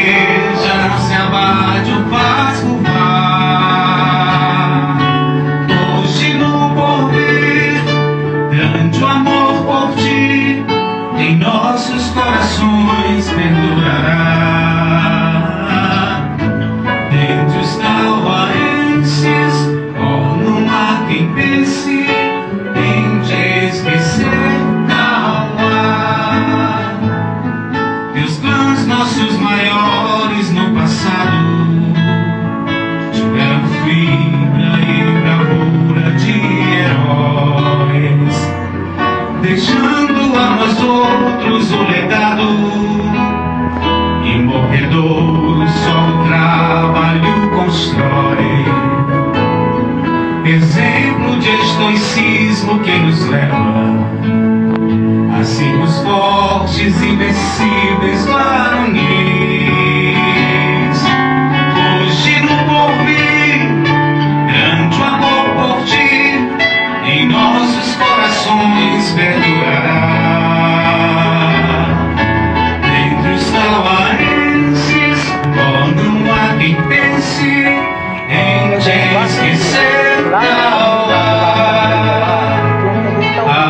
igreja não se abate o Vasco vá. Hoje no porvir, grande o amor por ti, em nossos corações perdurará. Dentre os tauaenses, oh, não há quem pense em te esquecer, Tauá. Teus clãs, nossos maiores no passado, tiveram fibra e bravura de heróis, deixando a nós outros o legado imorredouro, só o trabalho constrói. Exemplo de estoicismo que nos leva a sermos fortes, invencíveis, varonis. Hoje no porvir, grande o amor por ti, em nossos corações perdurará. Dentre os tauaenses, oh, não há quem pense em te esquecer, Tauá.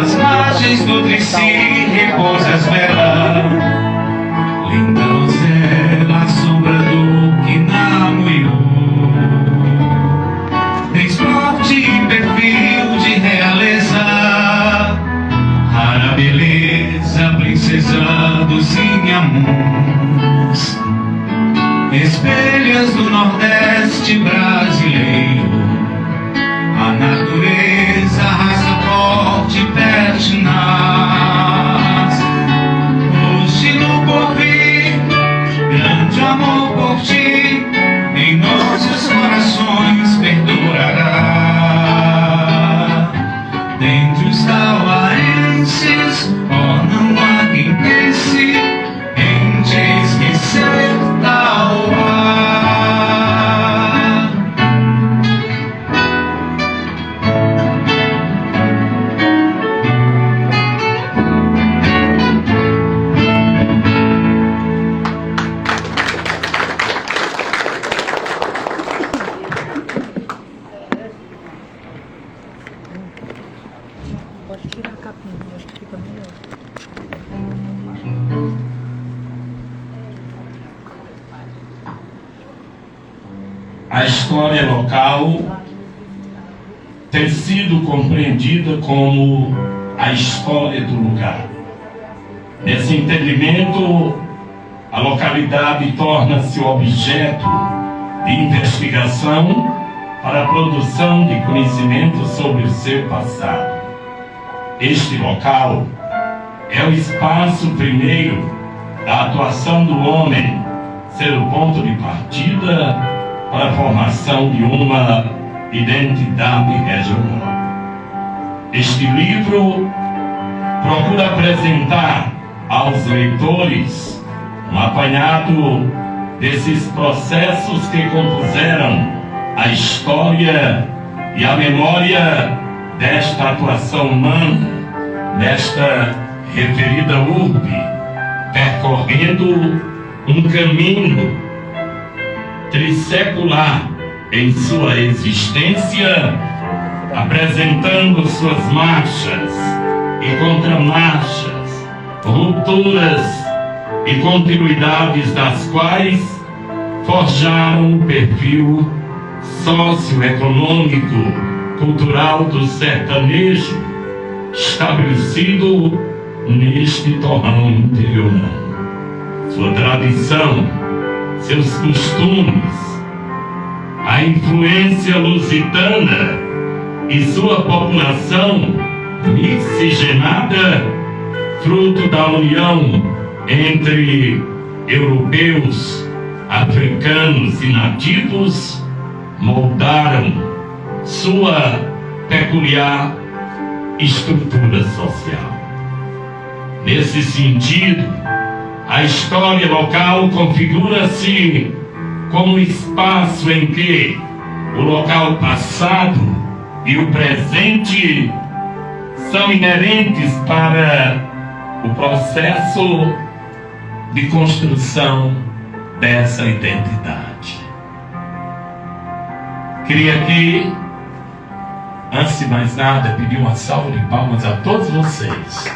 As margens do Trici repousa as velas, linda donzela, a sombra do Quinamuiú. Tens porte e perfil de realeza, rara beleza, princesa dos Inhamuns, espelhas do Nordeste brasileiro. A natureza, raça forte, pertinaz. Hoje no porvir, grande amor por ti, em nossos corações perdurará. Dentre os tauaenses, oh, não há quem pense em te esquecer, Tauá. Pode tirar a capinha, acho que fica melhor. A história local tem sido compreendida como a história do lugar. Nesse entendimento, a localidade torna-se objeto de investigação para a produção de conhecimento sobre o seu passado. Este local é o espaço primeiro da atuação do homem, ser o ponto de partida para a formação de uma identidade regional. Este livro procura apresentar aos leitores um apanhado desses processos que compuseram a história e a memória desta atuação humana, desta referida urbe, percorrendo um caminho trissecular em sua existência, apresentando suas marchas e contramarchas, rupturas e continuidades das quais forjaram o perfil socioeconômico, cultural do sertanejo, estabelecido neste torrão interiorano. Sua tradição, seus costumes, a influência lusitana e sua população miscigenada, fruto da união entre europeus, africanos e nativos, moldaram sua peculiar estrutura social. Nesse sentido, a história local configura-se como espaço em que o local passado e o presente são inerentes para o processo de construção dessa identidade. Queria aqui, antes de mais nada, pedir uma salva de palmas a todos vocês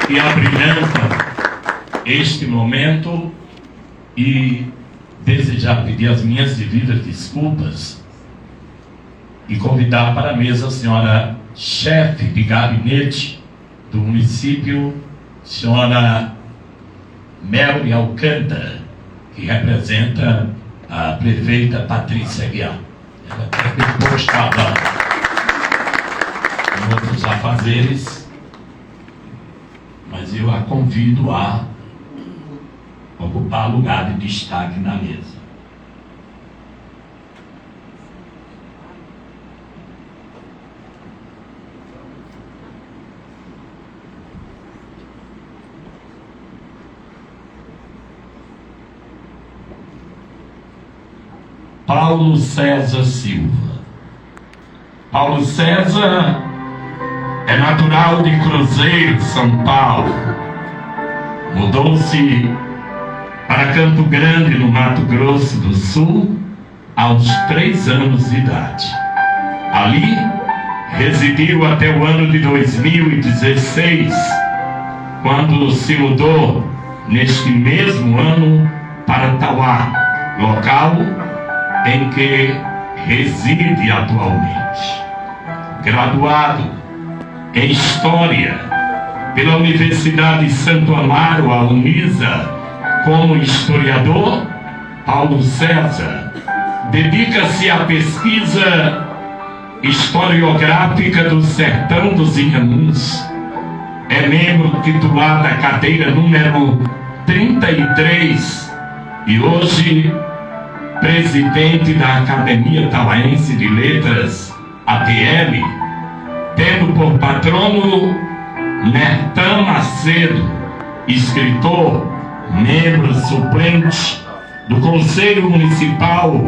que abrilhantam este momento, e desejar pedir as minhas devidas desculpas e convidar para a mesa a senhora chefe de gabinete do município, senhora Melri Alcântara, que representa a prefeita Patrícia Guiar. Ela depois estava em outros afazeres, mas eu a convido a ocupar lugar de destaque na mesa. Paulo César Silva. Paulo César é natural de Cruzeiro, São Paulo. Mudou-se para Campo Grande, no Mato Grosso do Sul, aos 3 anos de idade. Ali residiu até o ano de 2016, quando se mudou, neste mesmo ano, para Tauá, local em que reside atualmente. Graduado em História pela Universidade de Santo Amaro, a Unisa, como historiador, Paulo César dedica-se à pesquisa historiográfica do Sertão dos Inhamuns. É membro titular da cadeira número 33 e hoje presidente da Academia Tauaense de Letras, ATL, tendo por patrono Nertan Macedo, escritor, membro suplente do Conselho Municipal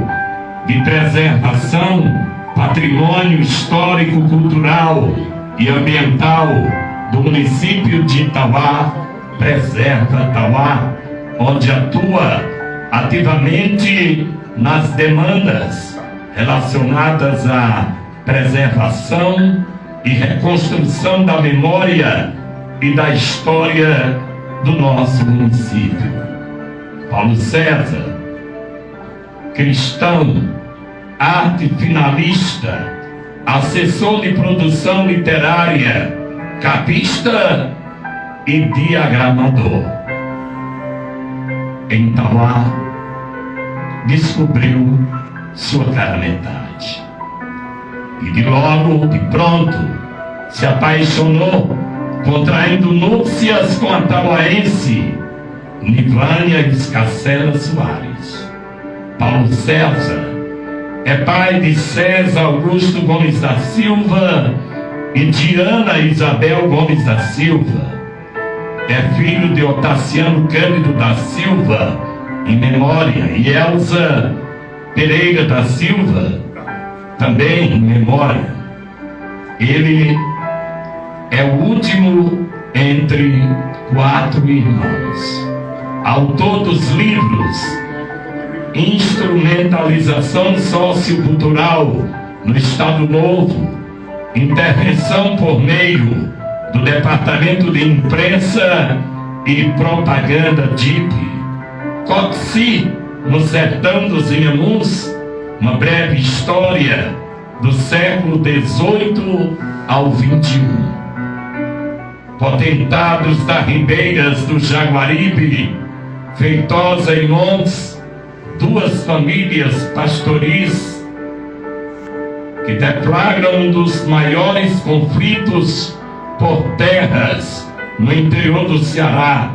de Preservação, Patrimônio Histórico, Cultural e Ambiental do município de Tauá, Preserva Tauá, onde atua ativamente nas demandas relacionadas à preservação e reconstrução da memória e da história do nosso município. Paulo César, cristão, arte finalista, assessor de produção literária, capista e diagramador. Em Tauá, descobriu sua cara metade. E de logo, de pronto, se apaixonou, contraindo núpcias com a tauaense Nivânia Escacela Soares. Paulo César é pai de César Augusto Gomes da Silva e de Ana Isabel Gomes da Silva. É filho de Otaciano Cândido da Silva, em memória, e Elza Pereira da Silva, também em memória. Ele é o último entre 4 irmãos. Autor dos livros Instrumentalização Sociocultural no Estado Novo, Intervenção por meio do Departamento de Imprensa e Propaganda DIP, Coxi, no Sertão dos Inhamuns, uma breve história do século XVIII ao XXI. Potentados das ribeiras do Jaguaribe, Feitosa e Montes, 2 famílias pastoris que deflagram um dos maiores conflitos por terras no interior do Ceará,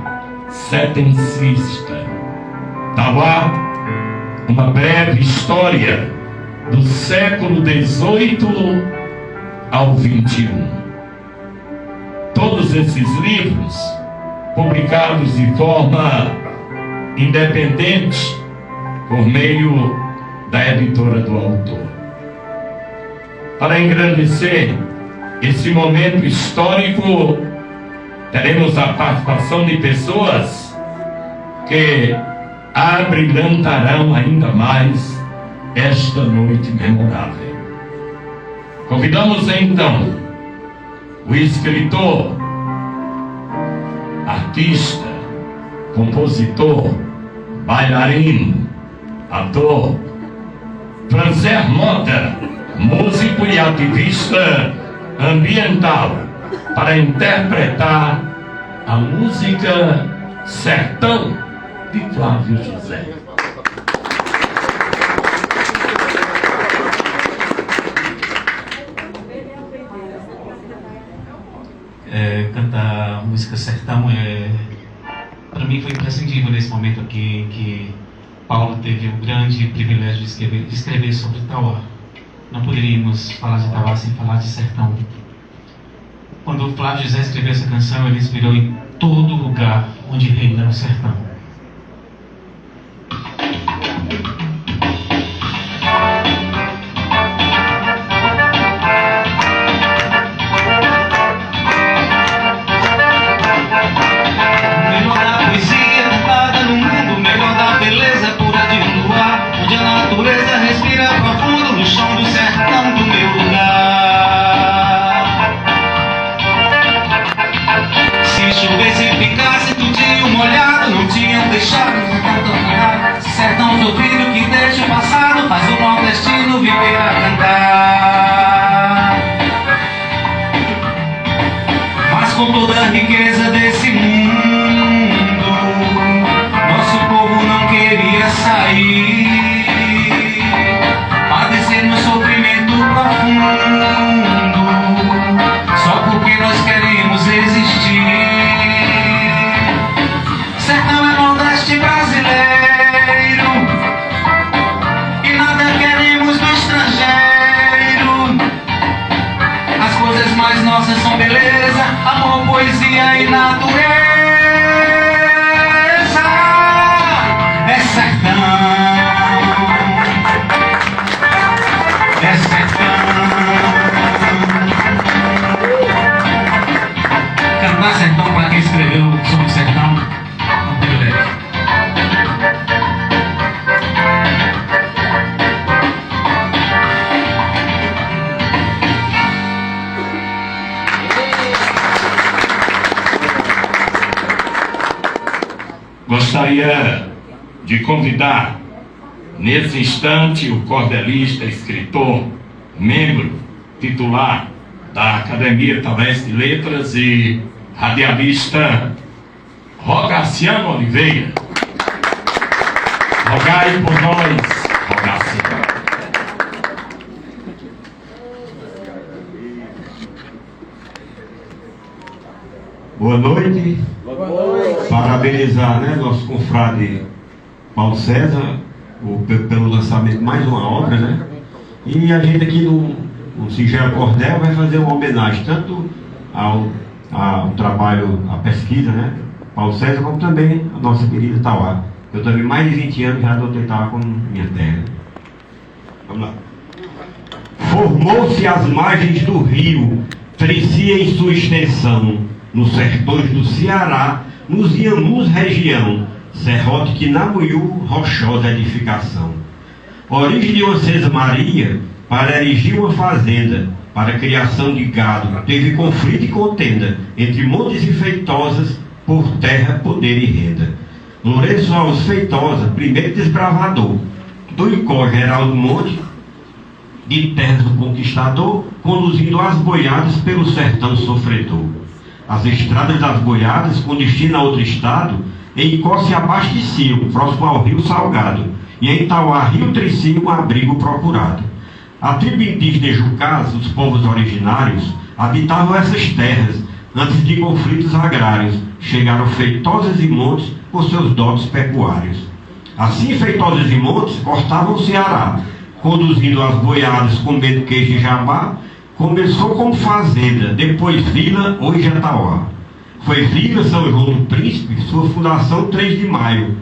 setencista. Tauá, uma breve história do século XVIII ao XXI. Todos esses livros, publicados de forma independente, por meio da editora do autor. Para engrandecer esse momento histórico, teremos a participação de pessoas que abrilhantarão ainda mais esta noite memorável. Convidamos então o escritor, artista, compositor, bailarino, ator, Francer Mota, músico e ativista ambiental, para interpretar a música Sertão de Flávio José. Cantar a música Sertão para mim foi imprescindível nesse momento aqui que Paulo teve o grande privilégio de escrever sobre Itauá. Não poderíamos falar de Itauá sem falar de sertão. Quando o Flávio José escreveu essa canção, ele inspirou em todo lugar onde reina o sertão. Melhor da poesia cantada no mundo, melhor da beleza pura de um luar, onde a natureza respira profundo no chão do sertão do meu lugar. Se chovesse e ficasse tudinho molhado, não tinha deixado o sertão tornar. Sertão sofrido que deixa o passado, faz o nordestino viver a cantar. Mas com toda a riqueza desse mundo, nosso povo não queria sair, padecendo sofrimento profundo, só porque nós queremos existir. Sertão é Nordeste brasileiro e nada queremos do estrangeiro. As coisas mais nossas são beleza, amor, poesia e natureza. É sertão, é sertão. Cantar sertão para quem escreveu sobre sertão é um privilégio. Gostaria de convidar, nesse instante, o cordelista, escritor, membro titular da Academia Tavares de Letras e radialista Rogaciano Oliveira. Rogai por nós, Rogaciano. Boa noite. Parabenizar, né, nosso confrade Paulo César pelo lançamento de mais uma obra, né? E a gente aqui no Singelo Cordel vai fazer uma homenagem tanto ao trabalho, à pesquisa, né, Paulo César, como também a nossa querida Itauá. Eu também mais de 20 anos já adotei Itauá como minha terra. Vamos lá. Formou-se às margens do rio, crescia em sua extensão, nos sertões do Ceará, nos Iamus região, serrote que namuiu rochosa edificação. Origem de uma sesmaria, para erigir uma fazenda, para criação de gado, teve conflito e contenda, entre montes e feitosas, por terra, poder e renda. Lourenço Alves Feitosa, primeiro desbravador, do Icó Geraldo Monte, de terras do conquistador, conduzindo as boiadas pelo sertão sofredor. As estradas das boiadas, com destino a outro estado, em Icó se abasteciam, próximo ao rio Salgado, e em Itauá, Rio Tricinho, um abrigo procurado. A tribo indígena Jucás, os povos originários, habitavam essas terras, antes de conflitos agrários, chegaram Feitosas e Montes por seus dotes pecuários. Assim, Feitosas e Montes cortavam o Ceará, conduzindo as boiadas com medo queijo e jabá. Começou como fazenda, depois vila, hoje é Itauá. Foi vila São João do Príncipe, sua fundação 3 de maio.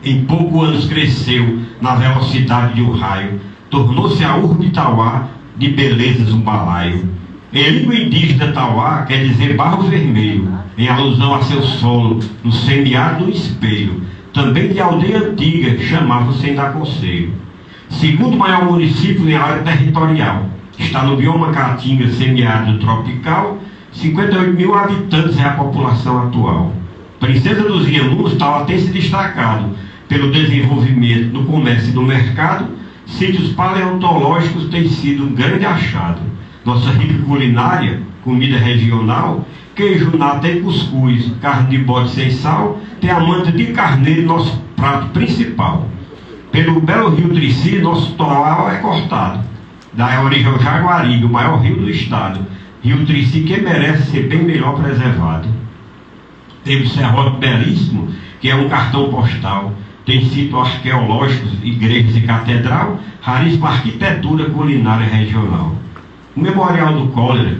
Em poucos anos cresceu, na velocidade de um raio, tornou-se a urbe Itauá, de belezas um balaio. Em língua indígena, Tauá quer dizer barro vermelho, em alusão a seu solo, no semiárido do espelho. Também de aldeia antiga, chamava-se Endacoceiro. Segundo maior município em área territorial. Está no bioma Caatinga, semiárido tropical. 58 mil habitantes é a população atual. Princesa dos Inhamuns, Tauá tem se destacado pelo desenvolvimento do comércio e do mercado. Sítios paleontológicos têm sido um grande achado. Nossa rica culinária, comida regional, queijo nata e cuscuz, carne de bode sem sal, tem a manta de carneiro, nosso prato principal. Pelo belo rio Trici, nosso Tauá é cortado. Da origem ao Jaguaribe, o maior rio do estado. Rio Trici que merece ser bem melhor preservado. Tem o serrote belíssimo, que é um cartão postal. Tem sítios arqueológicos, igrejas e catedral, raríssima arquitetura culinária regional. O Memorial do Cólera,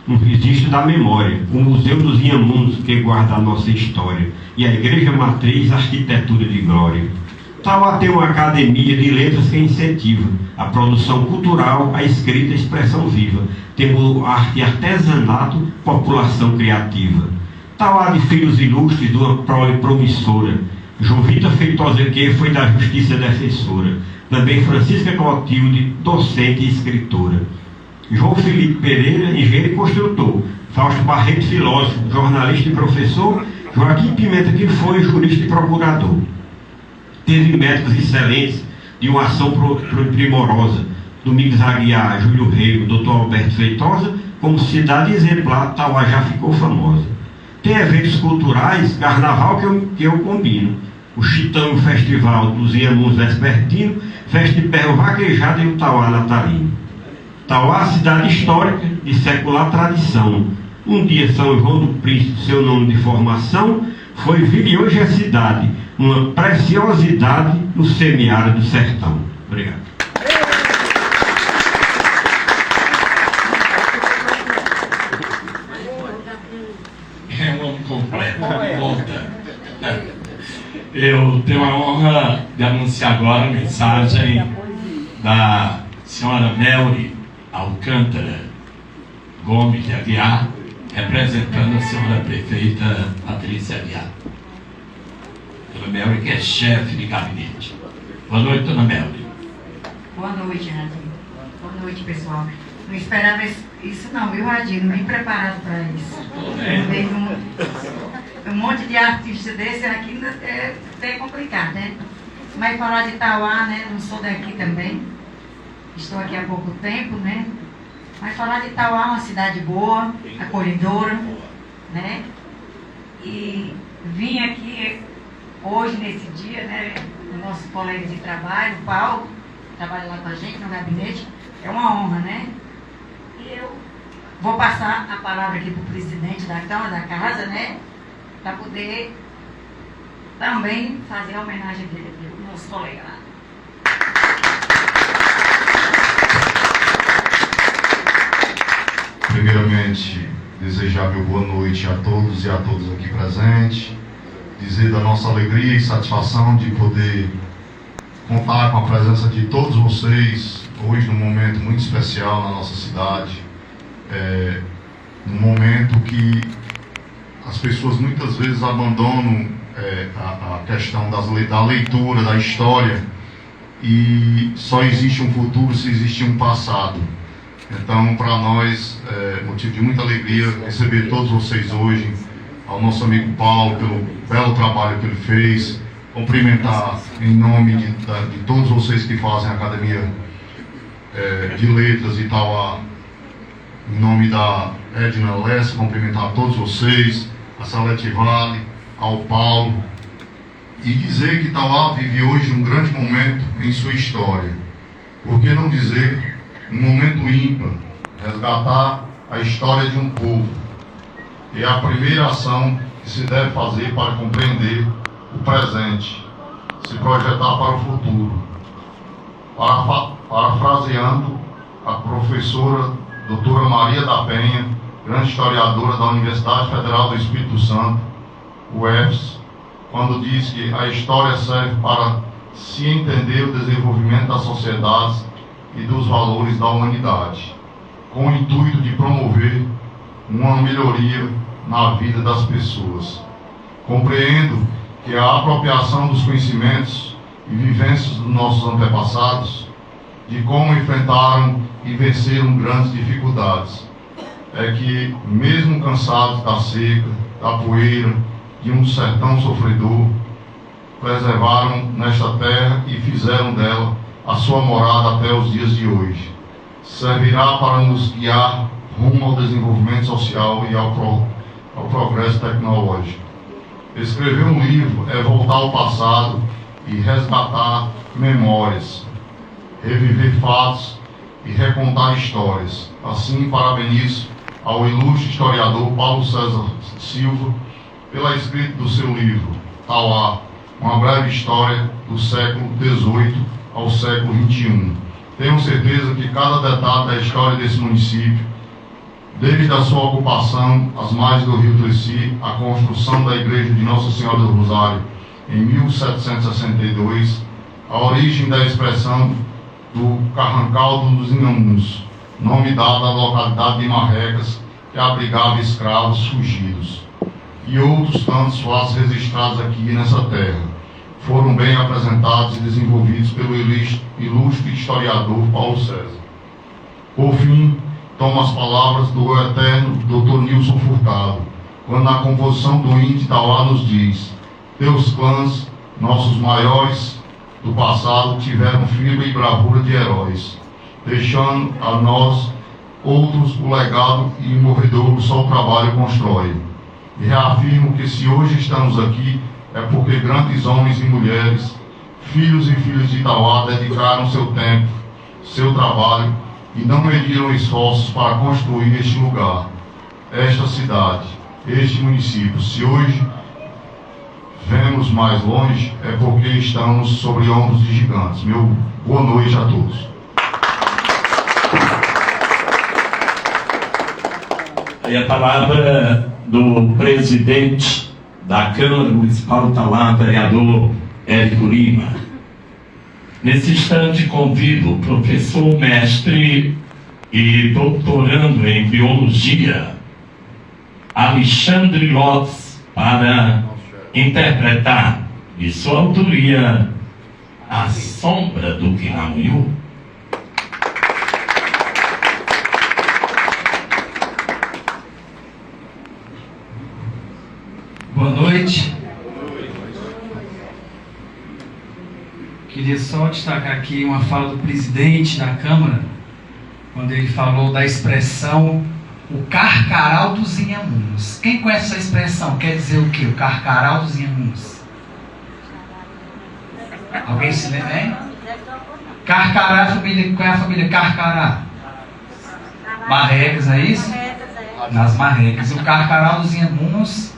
um registro da memória, o Museu dos Inhamuns, que guarda a nossa história, e a Igreja Matriz, arquitetura de glória. Tauá tem uma academia de letras que incentiva a produção cultural, a escrita e a expressão viva. Temos arte e artesanato, população criativa. Tauá de filhos ilustres, de uma prole promissora. Jovita Feitosa que foi da justiça defensora. Também Francisca Clotilde, docente e escritora. João Felipe Pereira, engenheiro e construtor. Fausto Barreto, filósofo, jornalista e professor. Joaquim Pimenta, que foi jurista e procurador. Teve médicos excelentes de uma ação primorosa. Domingos Aguiar, Júlio Rego, Dr. Alberto Feitosa, como cidade exemplar, Tauá já ficou famosa. Tem eventos culturais, carnaval que eu combino. O Chitão, o Festival dos Inhamuns Vespertino, Festa de Perro Vaquejada e o Tauá Natalino. Tauá, cidade histórica de secular tradição. Um dia São João do Príncipe, seu nome de formação, foi vila e hoje é cidade, uma preciosidade no semiárido do sertão. Obrigado. É um homem completo, volta. Eu tenho a honra de anunciar agora a mensagem da senhora Melri Alcântara Gomes de Aguiar, representando a senhora prefeita Patrícia Aguiar. Dona Melri, que é chefe de gabinete. Boa noite, dona Melri. Boa noite, Radinho. Boa noite, pessoal. Não esperava isso não, viu, Radinho? Nem preparado para isso. Veio um monte de artistas desse aqui é complicado, né? Mas falar de Tauá, né? Não sou daqui também. Estou aqui há pouco tempo, né? Mas falar de Tauá, uma cidade boa, acolhedora, né? E vim aqui hoje, nesse dia, né? O nosso colega de trabalho, o Paulo, trabalha lá com a gente no gabinete. É uma honra, né? E eu vou passar a palavra aqui para o presidente da Câmara da Casa, né? Para poder também fazer a homenagem dele, do nosso colega lá. Primeiramente, desejar meu boa noite a todos e a todas aqui presentes, dizer da nossa alegria e satisfação de poder contar com a presença de todos vocês hoje num momento muito especial na nossa cidade, num momento que as pessoas muitas vezes abandonam a questão da leitura, da história, e só existe um futuro se existe um passado. Então, para nós, é motivo de muita alegria receber todos vocês hoje, ao nosso amigo Paulo, pelo belo trabalho que ele fez, cumprimentar em nome de todos vocês que fazem a Academia de Letras e Tauá, em nome da Edna Lessa, cumprimentar todos vocês, a Salete Vale, ao Paulo, e dizer que Tauá vive hoje um grande momento em sua história. Por que não dizer um momento ímpar, resgatar a história de um povo? É a primeira ação que se deve fazer para compreender o presente, se projetar para o futuro. Parafraseando a professora doutora Maria da Penha, grande historiadora da Universidade Federal do Espírito Santo, UFS, quando diz que a história serve para se entender o desenvolvimento das sociedades e dos valores da humanidade. com o intuito de promover uma melhoria na vida das pessoas. Compreendo que a apropriação dos conhecimentos e vivências dos nossos antepassados, de como enfrentaram e venceram grandes dificuldades, é que, mesmo cansados da seca, da poeira, de um sertão sofredor, preservaram nesta terra e fizeram dela a sua morada até os dias de hoje. Servirá para nos guiar rumo ao desenvolvimento social e ao progresso tecnológico. Escrever um livro é voltar ao passado e resgatar memórias, reviver fatos e recontar histórias. Assim, parabenizo ao ilustre historiador Paulo César Silva pela escrita do seu livro, Tauá, uma breve história do século XVIII ao século XXI. Tenho certeza que cada detalhe da história desse município, desde a sua ocupação às margens do rio Treci, a construção da igreja de Nossa Senhora do Rosário em 1762, a origem da expressão do Carrancal dos Inhamuns, nome dado à localidade de Marrecas, que abrigava escravos fugidos, e outros tantos fatos registrados aqui nessa terra, foram bem apresentados e desenvolvidos pelo ilustre historiador Paulo César. Por fim, tomo as palavras do eterno Dr. Nilson Furtado, quando na composição do hino de Tauá nos diz: teus clãs, nossos maiores do passado, tiveram fibra e bravura de heróis, deixando a nós outros o legado e imorredouro só o trabalho constrói. E reafirmo que se hoje estamos aqui é porque grandes homens e mulheres, filhos e filhas de Tauá, dedicaram seu tempo, seu trabalho e não mediram esforços para construir este lugar, esta cidade, este município. Se hoje vemos mais longe, é porque estamos sobre ombros de gigantes. Meu boa noite a todos. Aí a palavra do presidente da Câmara Municipal de Tauá, vereador Érico Lima. Nesse instante convido o professor mestre e doutorando em biologia, Alexandre Lopes, para interpretar de sua autoria A Sombra do Quinamunhu. Boa noite. Queria só destacar aqui uma fala do presidente da Câmara, quando ele falou da expressão o carcaral dos Inhamuns. Quem conhece essa expressão? Quer dizer o quê? O carcaral dos Inhamuns. Alguém se lembra, hein? Carcará, família, qual é a família Carcará? Marrecas, é isso? Nas Marrecas. O carcaral dos Inhamuns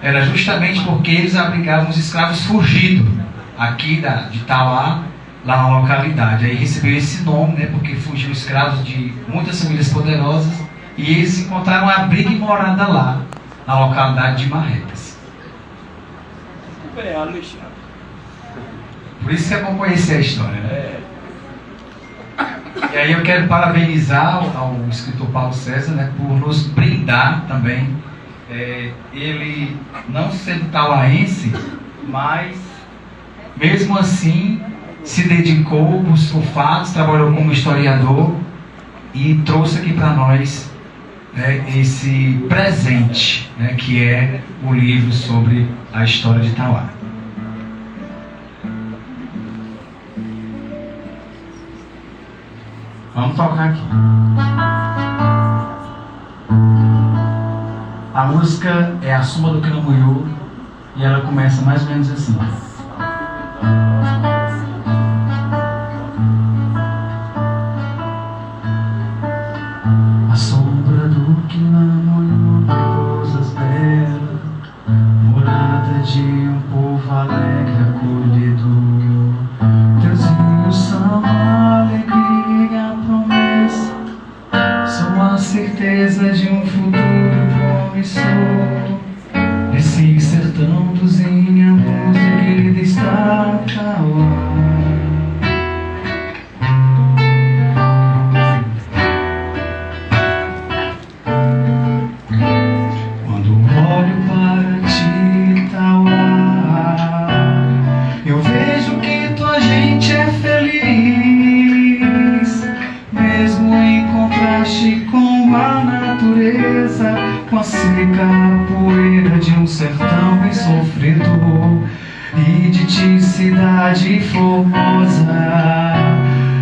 era justamente porque eles abrigavam os escravos fugidos aqui de Tauá, lá na localidade. Aí recebeu esse nome, né, porque fugiram escravos de muitas famílias poderosas e eles encontraram abrigo e morada lá, na localidade de Marrecas. Por isso que é bom conhecer a história, né? E aí eu quero parabenizar ao escritor Paulo César, né, por nos brindar também. Ele não sendo tauaense, mas mesmo assim se dedicou, buscou fatos, trabalhou como historiador e trouxe aqui para nós, né, esse presente, né, que é o livro sobre a história de Tauá. Vamos tocar aqui. A música é A Sombra do Quinamunhu e ela começa mais ou menos assim. A sombra do Quinamunhu, rosas belas, morada de um povo alegre e acolhedor. Teus rios são a alegria e a promessa, são a certeza de um futuro promissor. Esse sertão dos Inhamuns, querida, está Tauá. sertão bem sofredor, e de ti cidade formosa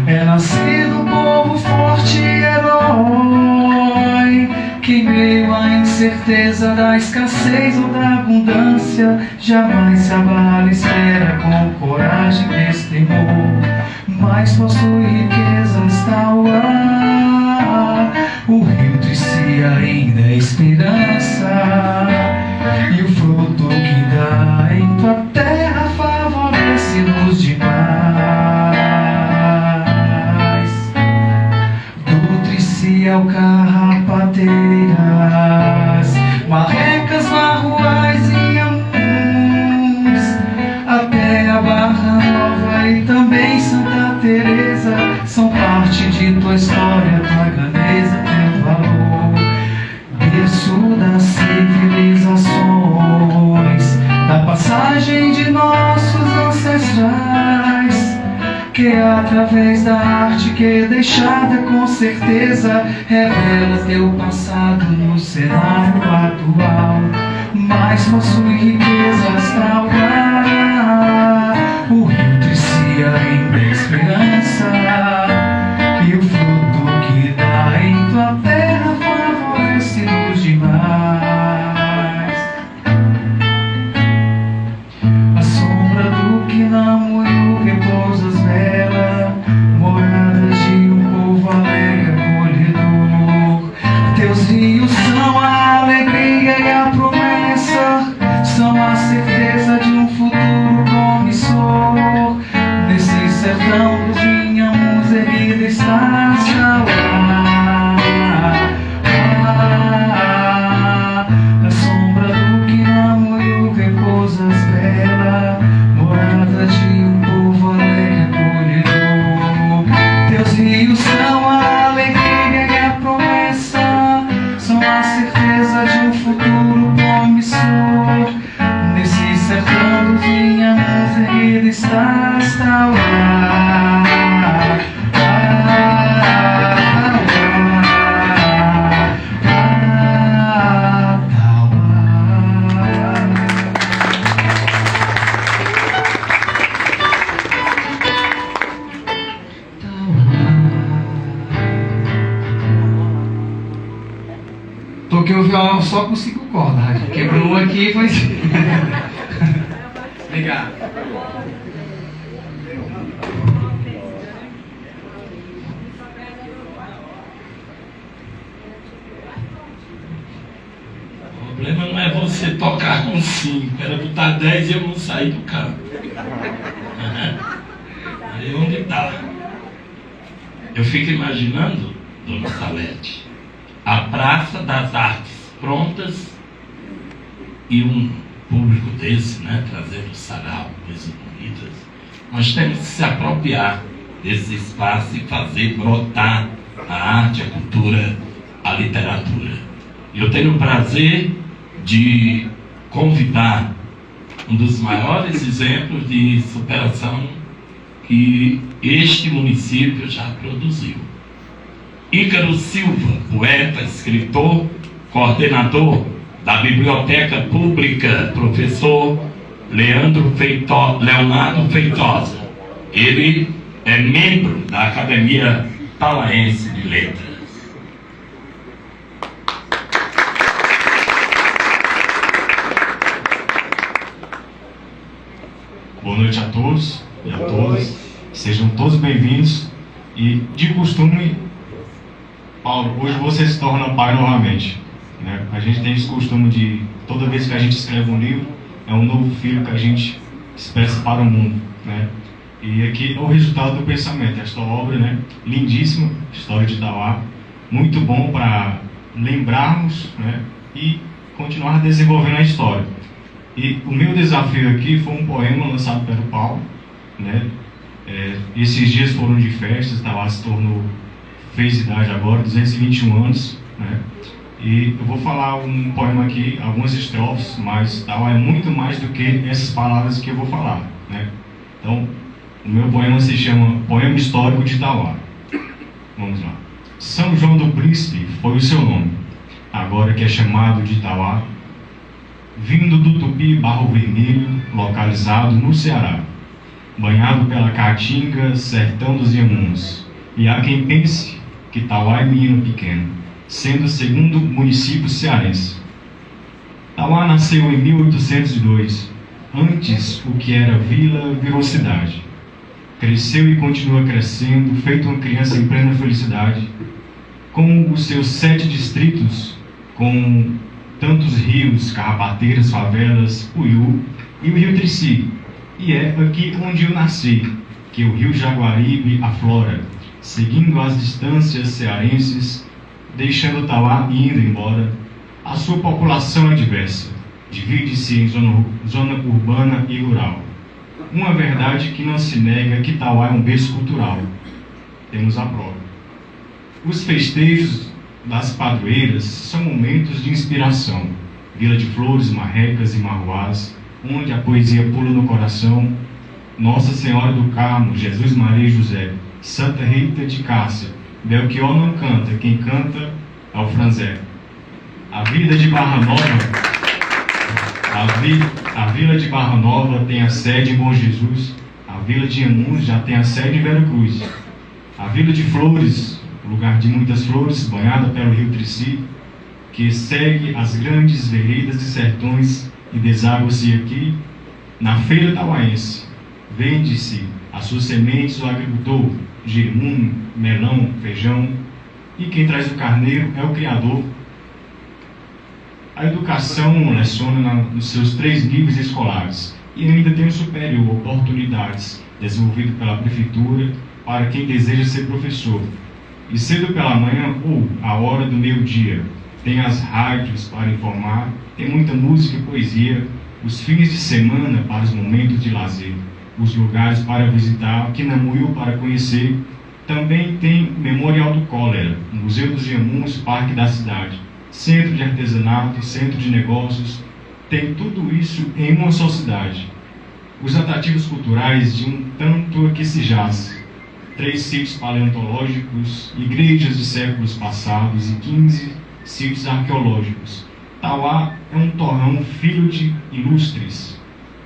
é nascido um povo forte e herói, que em meio à incerteza da escassez ou da abundância jamais se abala, espera com coragem e destemor, mas possui riquezas tal ar. O rio de si ainda é esperança, e o fruto que dá em tua terra favorece-nos demais. Nutre-se ao carrapateiras, marrecas, marruais e amuns, até a Barra Nova e também Santa Teresa são parte de tua história, tua grandeza, teu valor, berço das civilizações, da passagem de nossos ancestrais, que através da arte que é deixada com certeza revela teu passado no cenário atual, mas possui riquezas tal qual. O rio de si ainda é esperança, e o fruto que dá em tua terra favorece-nos demais. A sombra do Quinamoio repousas bela, moradas de um povo alegre acolhedor. Teus rios são a alegria e a promessa, são a certeza de um futuro promissor. Nesse sertão dos vinhamos erguida estás a na sombra do Quinamoio repousas bela, morada de um povo alegre acolhedor. Teus rios são a alegria e a promessa, são a certeza de um futuro promissor. Nesse sertão dos vinhamos erguida estás tal Toquei o violão só com 5 cordas, quebrou aqui e foi assim. Obrigado. O problema não é você tocar com 5, era botar 10 e eu não sair do campo. Aí onde está? Eu fico imaginando, Dona Salete, a Praça das Artes prontas e um público desse, né, trazendo sarau, coisas bonitas. Nós temos que se apropriar desse espaço e fazer brotar a arte, a cultura, a literatura. E eu tenho o prazer de convidar um dos maiores exemplos de superação que este município já produziu. Ícaro Silva, poeta, escritor, coordenador da Biblioteca Pública, professor Leonardo Feitosa. Ele é membro da Academia Paraense de Letras. Boa noite a todos e a todas. Sejam todos bem-vindos. E, de costume, Paulo, hoje você se torna pai novamente, né? A gente tem esse costume de, toda vez que a gente escreve um livro, é um novo filho que a gente expressa para o mundo, né? E aqui é o resultado do pensamento. Esta obra, né, lindíssima, História de Itauá, muito bom para lembrarmos, né, e continuar desenvolvendo a história. E o meu desafio aqui foi um poema lançado pelo Paulo, né? Esses dias foram de festas, Itauá se tornou, fez idade agora, 221 anos, né? E eu vou falar um poema aqui, algumas estrofes, mas Itauá é muito mais do que essas palavras que eu vou falar, né? Então, o meu poema se chama Poema Histórico de Itauá. Vamos lá. São João do Príncipe foi o seu nome, agora que é chamado de Itauá. vindo do Tupi Barro Vermelho, localizado no Ceará, banhado pela Caatinga, sertão dos Inhamuns. E há quem pense que Tauá é menino pequeno, sendo o segundo município cearense. Tauá nasceu em 1802. Antes, o que era vila virou cidade. Cresceu e continua crescendo, feito uma criança em plena felicidade, com os seus 7 distritos, com tantos rios, carrapateiras, favelas, Puyú e o rio Trici. E é aqui onde eu nasci, que o rio Jaguaribe aflora, seguindo as distâncias cearenses, deixando Tauá e indo embora. A sua população é diversa, divide-se em zona urbana e rural. Uma verdade que não se nega, que Tauá é um berço cultural. Temos a prova. Os festejos das padroeiras são momentos de inspiração. Vila de Flores, marrecas e marruás, onde a poesia pula no coração. Nossa Senhora do Carmo, Jesus, Maria e José, Santa Rita de Cássia, Belchior não canta, quem canta é o Franzé. A Vila de Barra Nova, a Vila de Barra Nova tem a sede em Bom Jesus. A Vila de Inhamuns já tem a sede em Vera Cruz. A Vila de Flores, lugar de muitas flores, banhada pelo rio Trici, que segue as grandes veredas e sertões e deságua-se aqui na feira tauaense. Vende-se as suas sementes ao agricultor, girimum, melão, feijão, e quem traz o carneiro é o criador. A educação leciona nos seus 3 níveis escolares e ainda tem o superior, oportunidades, desenvolvido pela prefeitura para quem deseja ser professor. E cedo pela manhã ou à hora do meio-dia, tem as rádios para informar, tem muita música e poesia, os fins de semana para os momentos de lazer, os lugares para visitar, Quinamuiú para conhecer. Também tem Memorial do Cólera, Museu dos Inhamuns, Parque da Cidade, Centro de Artesanato, Centro de Negócios, tem tudo isso em uma só cidade. Os atrativos culturais de um tanto que se jaz. 3 sítios paleontológicos, igrejas de séculos passados e 15 sítios arqueológicos. Tauá é um torrão filho de ilustres,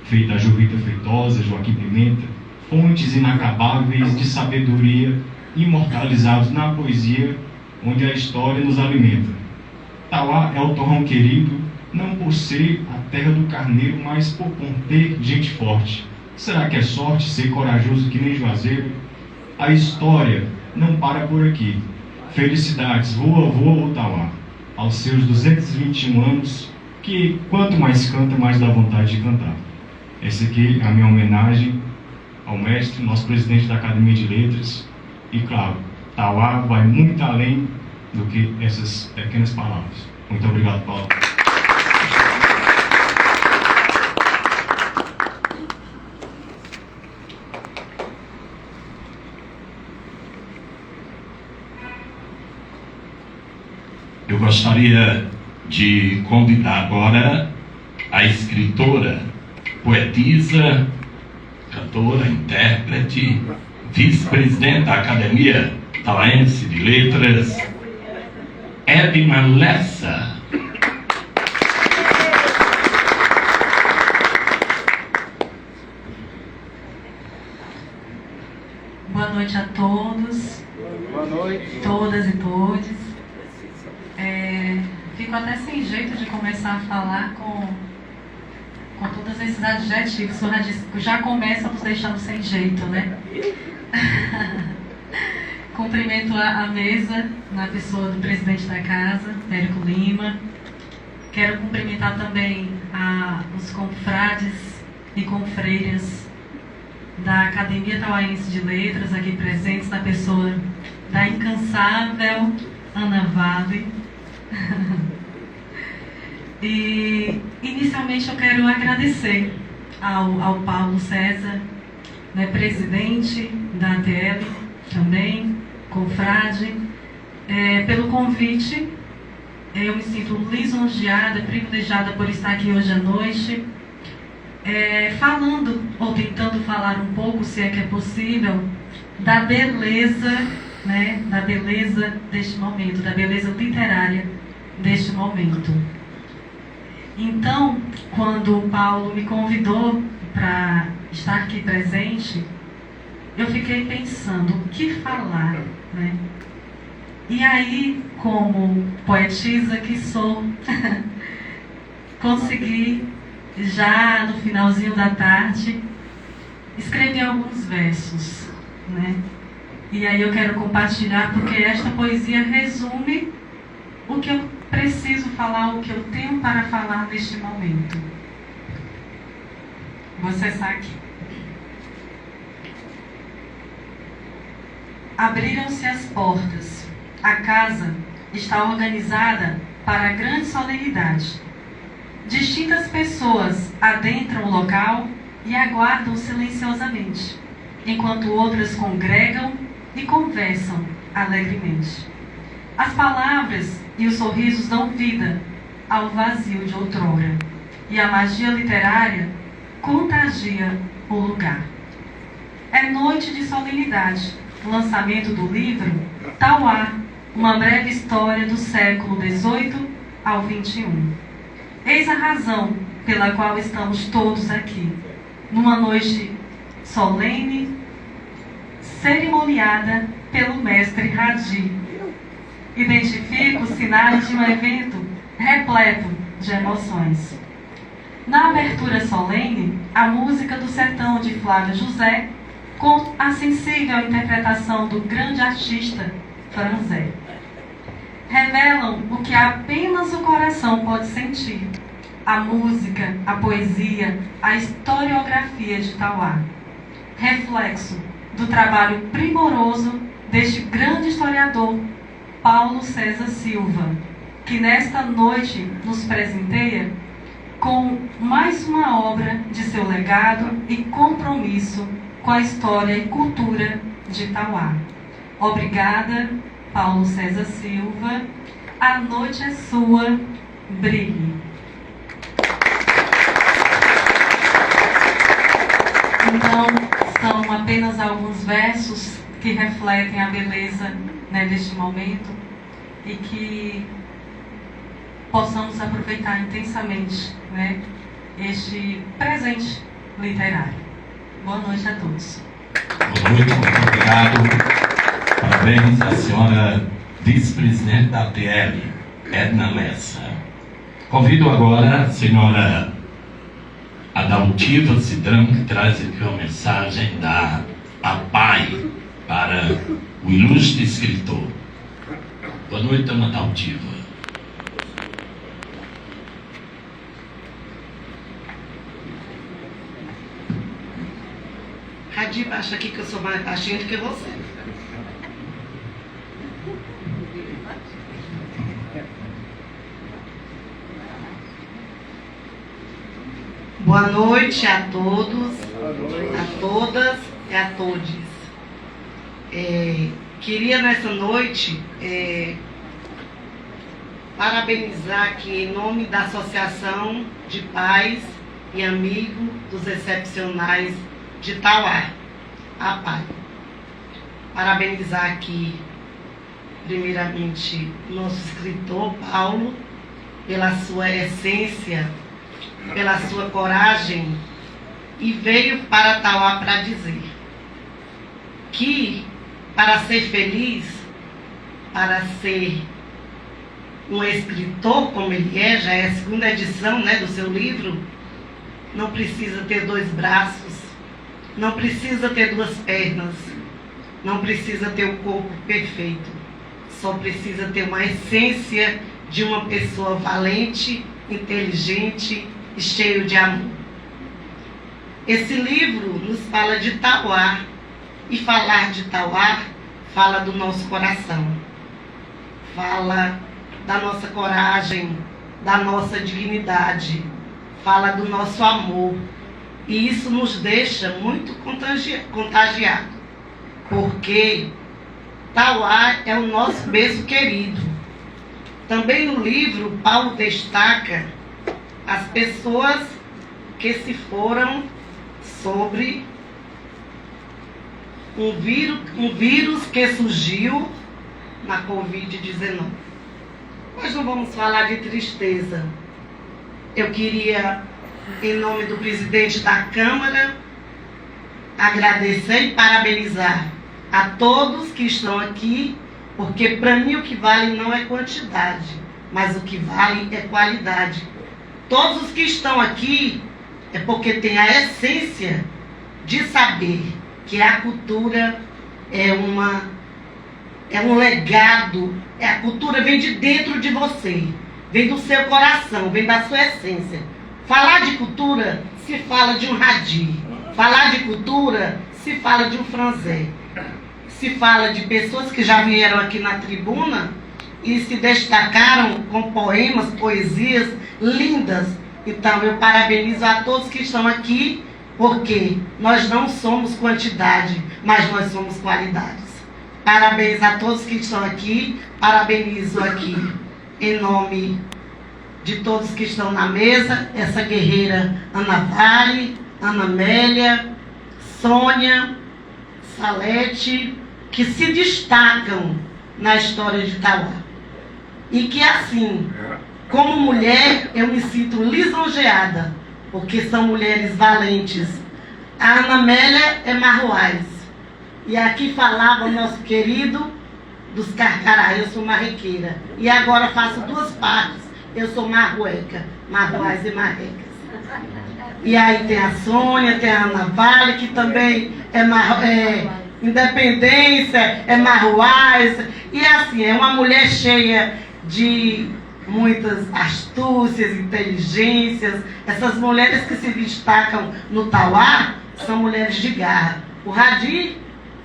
feita a Jovita Feitosa, Joaquim Pimenta, fontes inacabáveis de sabedoria, imortalizados na poesia, onde a história nos alimenta. Tauá é o torrão querido, não por ser a terra do carneiro, mas por conter gente forte. Será que é sorte ser corajoso que nem Juazeiro? A história não para por aqui. Felicidades, voa, voa o Tauá, aos seus 221 anos, que quanto mais canta, mais dá vontade de cantar. Essa aqui é a minha homenagem ao mestre, nosso presidente da Academia de Letras. E claro, Tauá vai muito além do que essas pequenas palavras. Muito obrigado, Paulo. Eu gostaria de convidar agora a escritora, poetisa, cantora, intérprete, vice-presidente da Academia Tauaense de Letras, Edna Lessa. Boa noite a todos. Boa noite. Todas e todos. Fico até sem jeito de começar a falar com todos esses adjetivos. Já começa nos deixando sem jeito, né? Cumprimento a mesa, na pessoa do presidente da casa, Érico Lima. Quero cumprimentar também os confrades e confreiras da Academia Tauaense de Letras, aqui presentes, na pessoa da incansável Ana Vale. E inicialmente eu quero agradecer ao Paulo César, né, presidente da ATL também, confrade, pelo convite. Eu me sinto lisonjeada, privilegiada por estar aqui hoje à noite, falando ou tentando falar um pouco, se é que é possível, da beleza, né, da beleza deste momento, da beleza literária deste momento. Então, quando o Paulo me convidou para estar aqui presente, eu fiquei pensando o que falar, né? E aí, como poetisa que sou, consegui, já no finalzinho da tarde, escrever alguns versos, né? E aí eu quero compartilhar, porque esta poesia resume o que eu preciso falar, o que eu tenho para falar neste momento. Vou acessar aqui. Abriram-se as portas. A casa está organizada para a grande solenidade. Distintas pessoas adentram o local e aguardam silenciosamente, enquanto outras congregam e conversam alegremente. As palavras e os sorrisos dão vida ao vazio de outrora, e a magia literária contagia o lugar. É noite de solenidade, lançamento do livro Tauá, uma breve história do século XVIII ao XXI. Eis a razão pela qual estamos todos aqui, numa noite solene, cerimoniada pelo mestre Hadi. Identifico os sinais de um evento repleto de emoções. Na abertura solene, a música do Sertão de Flávio José, com a sensível interpretação do grande artista Franzé, revelam o que apenas o coração pode sentir: a música, a poesia, a historiografia de Tauá, reflexo do trabalho primoroso deste grande historiador, Paulo César Silva, que nesta noite nos presenteia com mais uma obra de seu legado e compromisso com a história e cultura de Tauá. Obrigada, Paulo César Silva. A noite é sua, brilhe. Então, são apenas alguns versos que refletem a beleza, né, deste momento, e que possamos aproveitar intensamente, né, este presente literário. Boa noite a todos. Boa noite, muito obrigado. Parabéns à senhora vice-presidente da ATL, Edna Lessa. Convido agora a senhora Adaltiva Cidrão, que traz aqui uma mensagem da APAI para o ilustre escritor. Boa noite, dona Adaltiva. Hadi, baixa aqui que eu sou mais baixinho do que você. Boa noite a todos, a todas e a todos. Queria nessa noite parabenizar aqui em nome da Associação de Pais e Amigos dos Excepcionais de Tauá, a PAI. Parabenizar aqui, primeiramente, nosso escritor Paulo, pela sua essência, pela sua coragem, e veio para Tauá para dizer que, para ser feliz, para ser um escritor como ele é, já é a segunda edição, né, do seu livro, não precisa ter 2 braços, não precisa ter 2 pernas, não precisa ter o corpo perfeito, só precisa ter uma essência de uma pessoa valente, inteligente e cheio de amor. Esse livro nos fala de Tauá, e falar de Tauá fala do nosso coração, fala da nossa coragem, da nossa dignidade, fala do nosso amor. E isso nos deixa muito contagiado, porque Tauá é o nosso berço querido. Também no livro, Paulo destaca as pessoas que se foram sobre um vírus que surgiu na Covid-19. Nós não vamos falar de tristeza. Eu queria, em nome do presidente da Câmara, agradecer e parabenizar a todos que estão aqui, porque para mim o que vale não é quantidade, mas o que vale é qualidade. Todos os que estão aqui é porque tem a essência de saber que a cultura é um legado, a cultura vem de dentro de você, vem do seu coração, vem da sua essência. Falar de cultura se fala de um Radi, falar de cultura se fala de um Franzé, se fala de pessoas que já vieram aqui na tribuna e se destacaram com poemas, poesias lindas. Então eu parabenizo a todos que estão aqui, porque nós não somos quantidade, mas nós somos qualidades. Parabéns a todos que estão aqui, parabenizo aqui em nome de todos que estão na mesa, essa guerreira Ana Vale, Ana Amélia, Sônia, Salete, que se destacam na história de Itauá. E que assim, como mulher, eu me sinto lisonjeada, porque são mulheres valentes. A Ana Amélia é marroaz. E aqui falava o nosso querido dos Carcará, eu sou marrequeira. E agora faço duas partes, eu sou marrueca, marroaz e marrecas. E aí tem a Sônia, tem a Ana Vale, que também é independência, é marroaz. E assim, é uma mulher cheia de muitas astúcias, inteligências. Essas mulheres que se destacam no Tauá são mulheres de garra. O Radi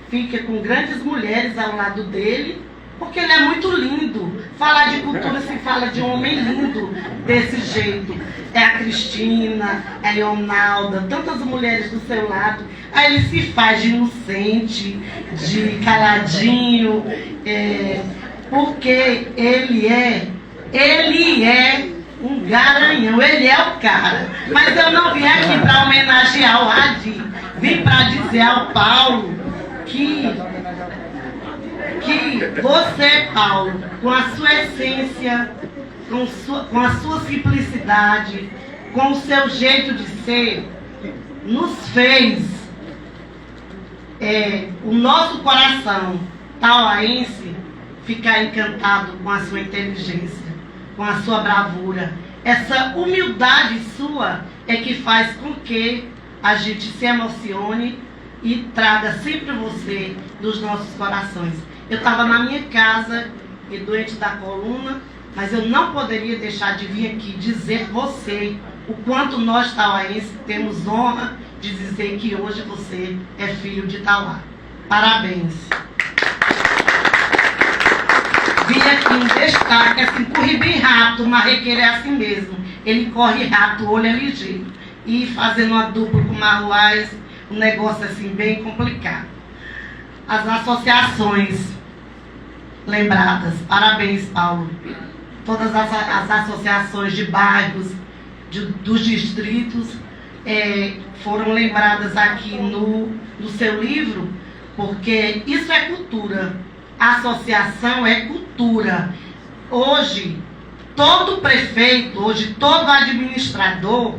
fica com grandes mulheres ao lado dele, porque ele é muito lindo. Falar de cultura se fala de um homem lindo desse jeito. É a Cristina, é a Leonalda, tantas mulheres do seu lado. Aí ele se faz de inocente, de caladinho, porque ele é um garanhão, ele é o cara. Mas eu não vim aqui para homenagear o Radi, vim para dizer ao Paulo que você, Paulo, com a sua essência, com a sua simplicidade, com o seu jeito de ser, nos fez o nosso coração tauaense ficar encantado com a sua inteligência, com a sua bravura. Essa humildade sua é que faz com que a gente se emocione e traga sempre você nos nossos corações. Eu estava na minha casa, e doente da coluna, mas eu não poderia deixar de vir aqui dizer você o quanto nós tauaenses temos honra de dizer que hoje você é filho de Itauá. Parabéns. Vim aqui em destaque, assim, corri bem rápido, o marrequeiro é assim mesmo. Ele corre rápido, o olho é ligeiro. E fazendo uma dupla com o marruaz, um negócio assim bem complicado. As associações lembradas, parabéns, Paulo. Todas as associações de bairros, dos distritos, foram lembradas aqui no seu livro, porque isso é cultura. A associação é cultura. Hoje, todo prefeito, hoje todo administrador,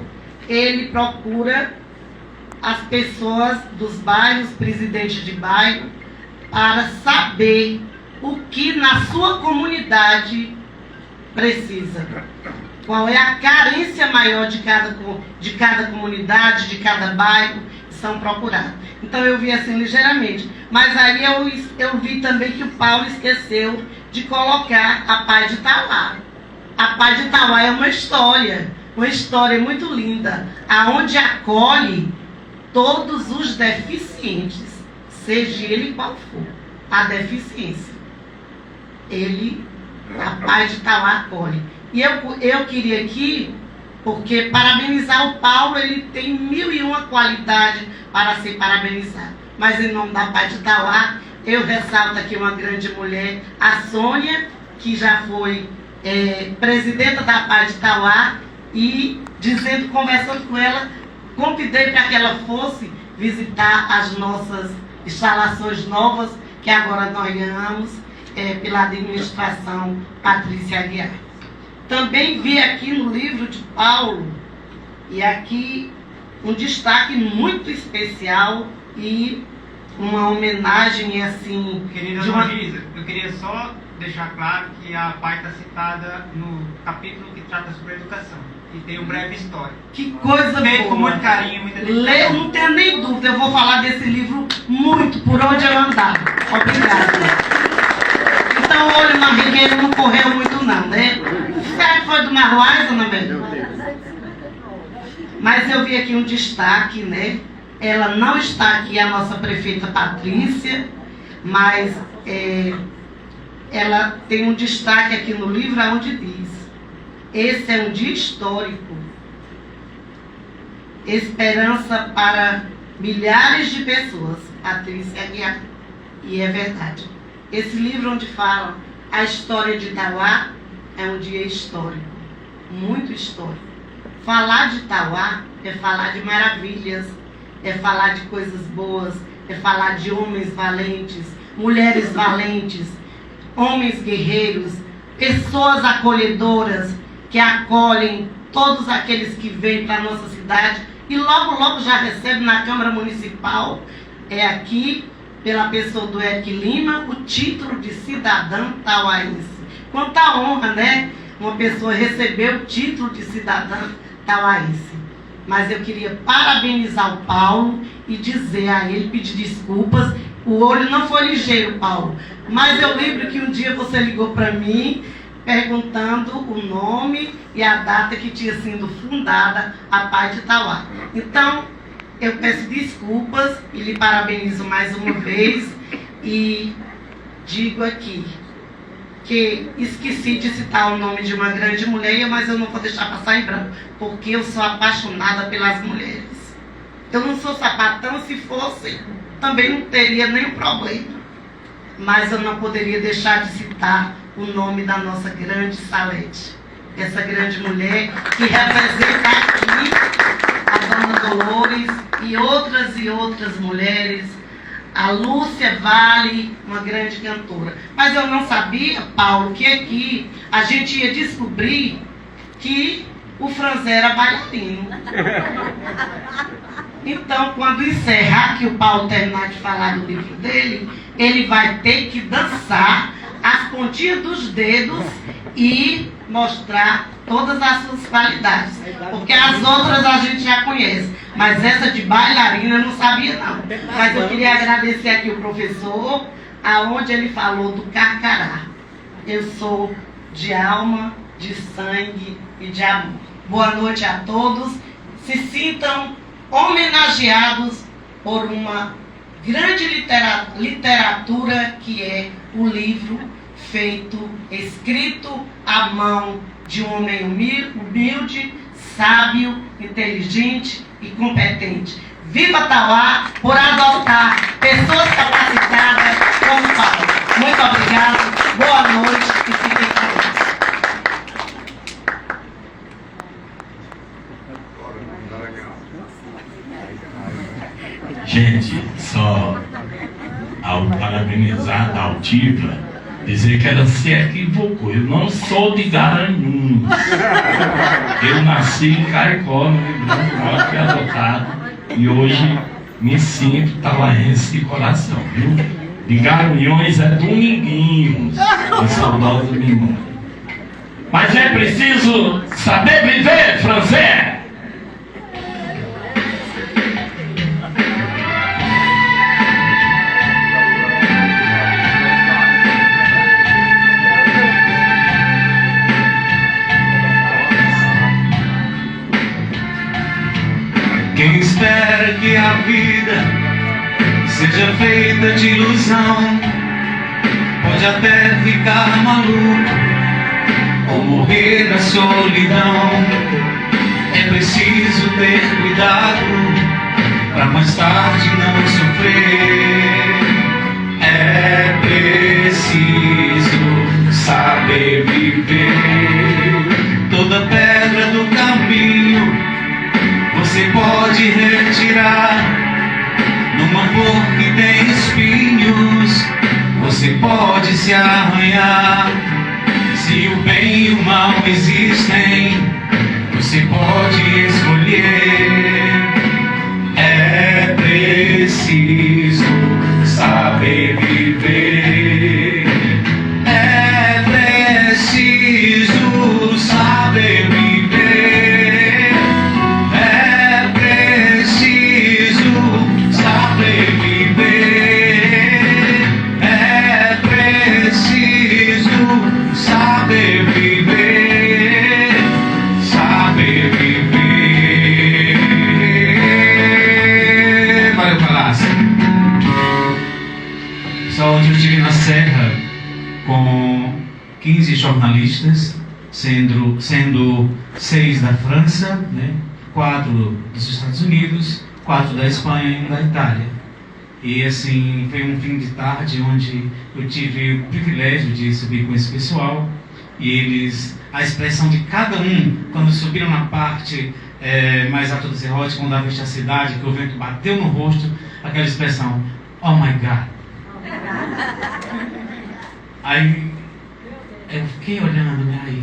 ele procura as pessoas dos bairros, presidentes de bairro, para saber o que na sua comunidade precisa. Qual é a carência maior de cada comunidade, de cada bairro, são procurados. Então eu vi assim ligeiramente. Mas aí eu vi também que o Paulo esqueceu de colocar a Paz de Itauá. A Paz de Itauá é uma história muito linda, aonde acolhe todos os deficientes, seja ele qual for a deficiência. A Paz de Itauá acolhe. E eu queria aqui, porque parabenizar o Paulo, ele tem 1001 qualidades para ser parabenizado. Mas em nome da Paz de Itauá, eu ressalto aqui uma grande mulher, a Sônia, que já foi presidenta da Paz de Itauá, e conversando com ela, convidei para que ela fosse visitar as nossas instalações novas, que agora nós ganhamos pela administração Patrícia Aguiar. Também vi aqui no livro de Paulo, e aqui um destaque muito especial e uma homenagem assim. Querida de uma... Luísa, eu queria só deixar claro que a pai está citada no capítulo que trata sobre a educação. E tem uma breve história. Que coisa feito boa. com muito carinho, muita Lê, não tenho nem dúvida, eu vou falar desse livro muito, por onde eu andava. Obrigada. Então o olho na Rigueira não correu muito não, né? Será que foi do Marlais, Ana Bela? Mas eu vi aqui um destaque, né? Ela não está aqui, a nossa prefeita Patrícia, mas ela tem um destaque aqui no livro onde diz: esse é um dia histórico, esperança para milhares de pessoas. Patrícia Aguiar. E é verdade. Esse livro onde fala a história de Itauá é um dia histórico, muito histórico. Falar de Itauá é falar de maravilhas, é falar de coisas boas, é falar de homens valentes, mulheres valentes, homens guerreiros, pessoas acolhedoras que acolhem todos aqueles que vêm para a nossa cidade e logo, logo já recebem na Câmara Municipal, aqui, pela pessoa do Eric Lima, o título de cidadão tauaense. Quanta honra, né? Uma pessoa receber o título de cidadã tauaense. Mas eu queria parabenizar o Paulo e dizer a ele, pedir desculpas. O olho não foi ligeiro, Paulo. Mas eu lembro que um dia você ligou para mim perguntando o nome e a data que tinha sido fundada a Pai de Itauá. Então, eu peço desculpas e lhe parabenizo mais uma vez e digo aqui que esqueci de citar o nome de uma grande mulher, mas eu não vou deixar passar em branco, porque eu sou apaixonada pelas mulheres. Eu não sou sapatão, se fosse, também não teria nenhum problema. Mas eu não poderia deixar de citar o nome da nossa grande Salete, essa grande mulher que representa aqui a Dona Dolores e outras mulheres, a Lúcia Vale, uma grande cantora. Mas eu não sabia, Paulo, que aqui a gente ia descobrir que o Franzé era bailarino. Então, quando encerrar, que o Paulo terminar de falar do livro dele, ele vai ter que dançar as pontinhas dos dedos e mostrar todas as suas qualidades. Porque as outras a gente já conhece, mas essa de bailarina eu não sabia não. Mas eu queria agradecer aqui o professor, aonde ele falou do carcará. Eu sou de alma, de sangue e de amor. Boa noite a todos. Se sintam homenageados por uma grande literatura que é o livro feito, escrito à mão de um homem humilde, sábio, inteligente e competente. Viva Itauá por adotar pessoas capacitadas como Paulo. Muito obrigado, boa noite e fiquem com Deus. Gente, só ao parabenizar a Altiva, dizer que ela se equivocou. Eu não sou de Garanhuns. Eu nasci em Caicó, no Rio Grande do Norte, fui adotado. E hoje me sinto tauaense de coração, viu? De Garanhuns é Dominguinhos, de saudosa memória. Mas é preciso saber viver, Franzé! Quem espera que a vida seja feita de ilusão pode até ficar maluco ou morrer na solidão. É preciso ter cuidado pra mais tarde não sofrer. É preciso saber viver. Toda pedra do caminho você pode retirar. Numa flor que tem espinhos você pode se arranhar. Se o bem e o mal existem, se pode escolher. É preciso saber viver. É preciso saber viver. É preciso saber viver. É preciso saber viver. Saber viver. Valeu, Palácio. Só hoje eu estive na Serra com 15 jornalistas, sendo 6 da França, né, 4 dos Estados Unidos, 4 da Espanha e 1 da Itália. E assim, foi um fim de tarde onde eu tive o privilégio de subir com esse pessoal, e eles, a expressão de cada um, quando subiram na parte mais alta do serrote, quando dava a cidade, que o vento bateu no rosto, aquela expressão, oh my God. Aí eu fiquei olhando, né, aí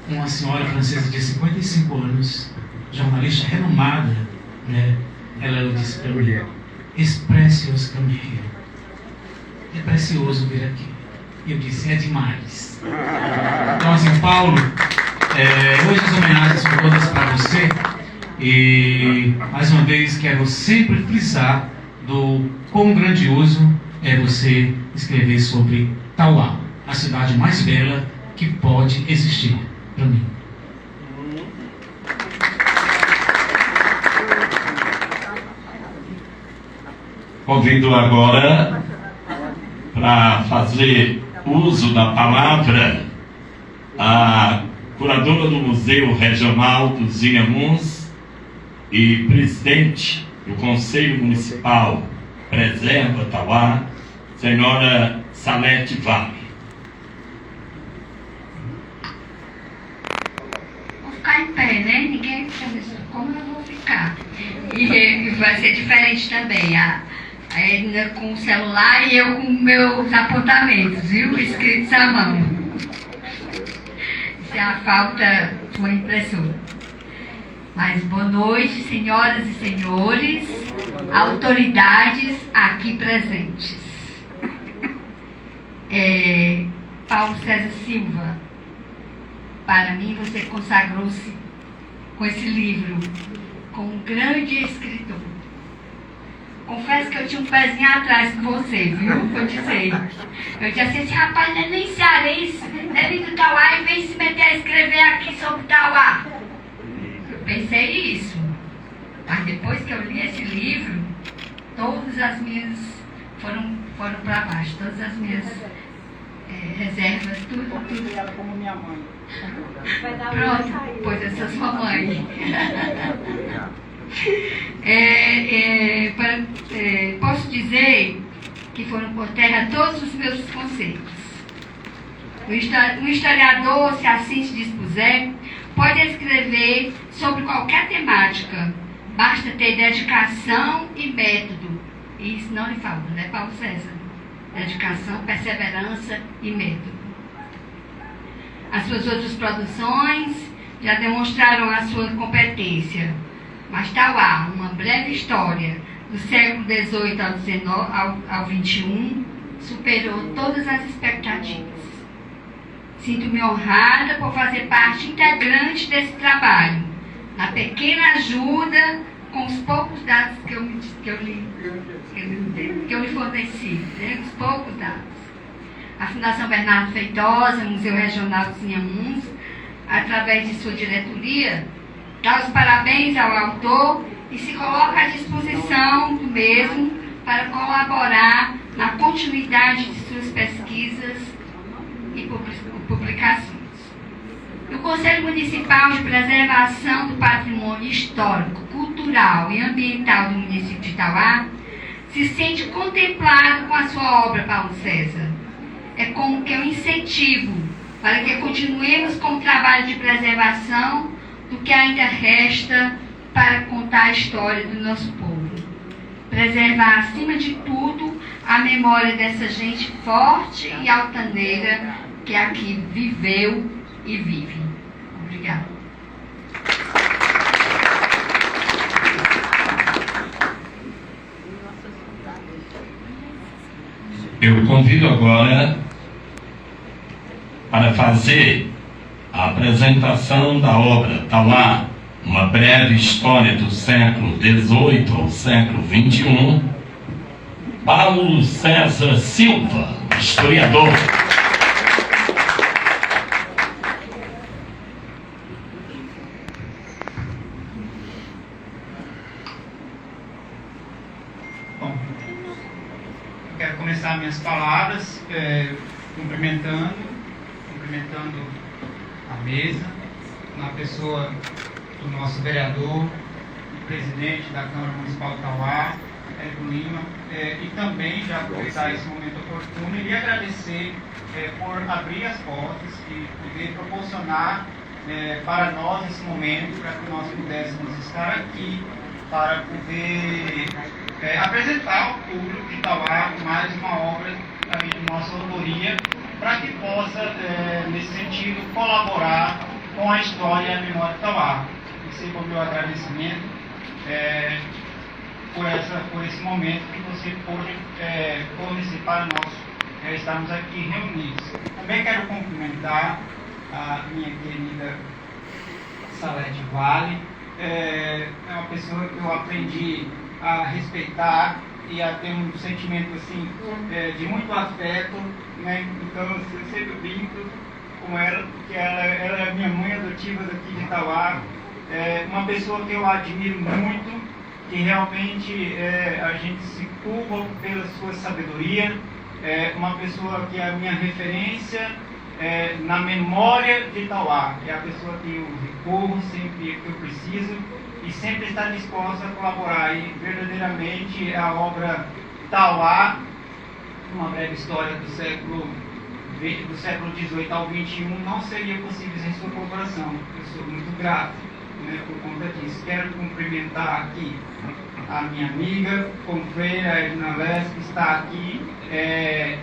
uma senhora francesa de 55 anos, jornalista renomada, né, ela disse para mim, it's precious come here. É precioso vir aqui. E eu disse, é demais. Então assim, Paulo, hoje as homenagens são todas para você, e mais uma vez quero sempre frisar do quão grandioso é você escrever sobre Tauá, a cidade mais bela que pode existir para mim. Convido agora para fazer uso da palavra a curadora do Museu Regional dos Inhamuns e presidente do Conselho Municipal Preserva Tauá, senhora Salete Vale. Vou ficar em pé, né? Ninguém sabe como eu vou ficar. E vai ser diferente também. A Edna com o celular e eu com meus apontamentos, viu? Escritos à mão. Isso é a falta de uma impressora. Mas boa noite, senhoras e senhores, autoridades aqui presentes. Paulo César Silva, para mim você consagrou-se com esse livro, com um grande escritor. Confesso que eu tinha um pezinho atrás com você, viu? Vou dizer. Eu disse assim, esse rapaz não é nem cearense, é vindo do Tauá e vem se meter a escrever aqui sobre Tauá. Eu pensei isso. Mas depois que eu li esse livro, todas as minhas foram para baixo, todas as minhas reservas, tudo. Como minha mãe. Pronto, pois eu sou sua mãe. Posso dizer que foram por terra todos os meus conceitos. O historiador, se assim se dispuser, pode escrever sobre qualquer temática, basta ter dedicação e método. E isso não lhe falta, né, Paulo César? Dedicação, perseverança e método. As suas outras produções já demonstraram a sua competência. Mas Tauá, uma breve história do século XVIII ao XXI, superou todas as expectativas. Sinto-me honrada por fazer parte integrante desse trabalho, na pequena ajuda com os poucos dados que eu lhe forneci, né? Os poucos dados. A Fundação Bernardo Feitosa, Museu Regional dos Inhamuns, através de sua diretoria, dá os parabéns ao autor e se coloca à disposição do mesmo para colaborar na continuidade de suas pesquisas e publicações. O Conselho Municipal de Preservação do Patrimônio Histórico, Cultural e Ambiental do município de Tauá se sente contemplado com a sua obra, Paulo César. É como que um incentivo para que continuemos com o trabalho de preservação do que ainda resta para contar a história do nosso povo. Preservar, acima de tudo, a memória dessa gente forte e altaneira que aqui viveu e vive. Obrigada. Eu convido agora para fazer a apresentação da obra Tauá, uma breve história do século XVIII ao século XXI, Paulo César Silva, historiador. Bom, eu quero começar minhas palavras cumprimentando a mesa, na pessoa do nosso vereador, presidente da Câmara Municipal de Tauá, Érico Lima, e também já aproveitar esse momento oportuno e agradecer por abrir as portas e poder proporcionar para nós esse momento, para que nós pudéssemos estar aqui para poder apresentar ao público de Tauá mais uma obra de nossa autoria, para que possa, nesse sentido, colaborar com a história e a memória de Tauá. Receba o meu agradecimento por esse momento que você pôde fornecer para nós estarmos aqui reunidos. Também quero cumprimentar a minha querida Salete Vale, é uma pessoa que eu aprendi a respeitar e a ter um sentimento assim, de muito afeto, né? Então eu sempre brinco com ela, porque ela é a minha mãe adotiva daqui de Tauá, uma pessoa que eu admiro muito, que realmente a gente se curva pela sua sabedoria, uma pessoa que é a minha referência na memória de Tauá, é a pessoa que eu recorro sempre que eu preciso e sempre está disposta a colaborar. E verdadeiramente a obra Tauá, uma breve história do século XVIII ao XXI, não seria possível sem sua colaboração. Eu sou muito grato, né, por conta disso. Quero cumprimentar aqui a minha amiga, confreira Edna Lés, que está aqui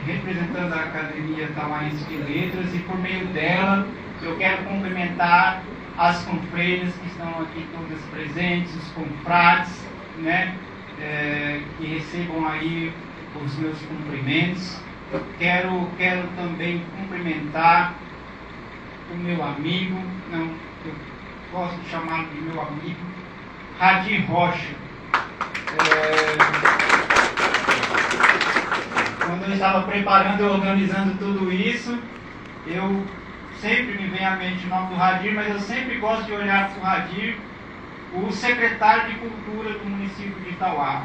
representando a Academia Tauaense de Letras, e por meio dela eu quero cumprimentar as confreiras que estão aqui todas presentes, os confrades, né, que recebam aí os meus cumprimentos. Quero também cumprimentar o meu amigo, eu gosto de chamá-lo de meu amigo, Radir Rocha. Quando eu estava preparando e organizando tudo isso, eu sempre me vem à mente o nome do Radir, mas eu sempre gosto de olhar para o Radir, o secretário de Cultura do município de Tauá.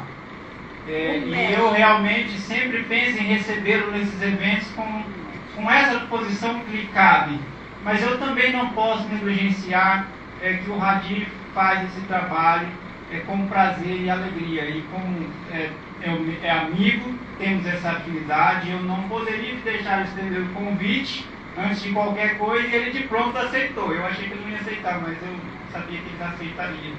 E eu realmente sempre penso em recebê-lo nesses eventos com essa posição que lhe cabe. Mas eu também não posso negligenciar que o Radir faz esse trabalho com prazer e alegria. E como é amigo, temos essa afinidade, eu não poderia deixar de estender o convite antes de qualquer coisa, e ele de pronto aceitou. Eu achei que ele não ia aceitar, mas eu sabia que ele aceitaria.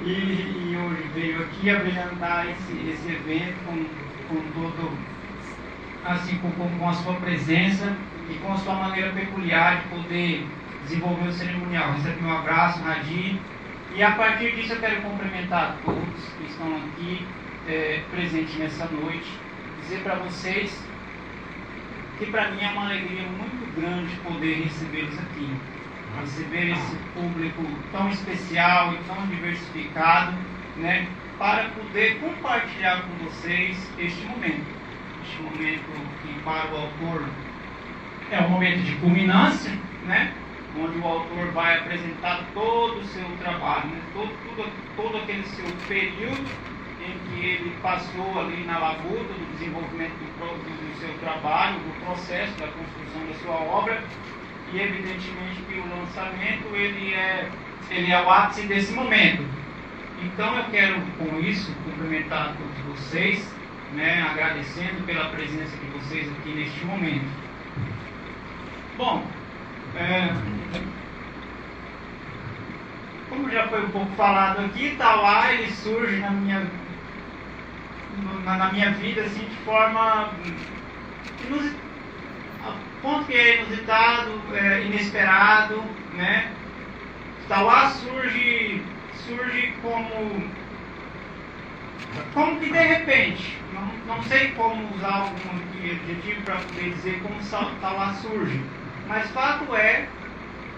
E hoje veio aqui abrilhantar esse evento com todo, assim, com a sua presença e com a sua maneira peculiar de poder desenvolver o cerimonial. Recebi um abraço, Radir, e a partir disso eu quero cumprimentar todos que estão aqui presentes nessa noite, dizer para vocês que para mim é uma alegria muito grande poder recebê-los aqui, receber esse público tão especial e tão diversificado, né, para poder compartilhar com vocês este momento que para o autor é um momento de culminância, né, onde o autor vai apresentar todo o seu trabalho, né, todo aquele seu período em que ele passou ali na labuta do desenvolvimento do seu trabalho, do processo da construção da sua obra, e evidentemente que o lançamento ele é o ápice desse momento. Então eu quero com isso cumprimentar todos vocês, né, agradecendo pela presença de vocês aqui neste momento. Bom, como já foi um pouco falado aqui, Tauá ele surge na minha vida assim, de forma a ponto que é inusitado, inesperado, né? Tauá surge como que de repente, não sei como usar algum adjetivo para poder dizer como Tauá surge, mas fato é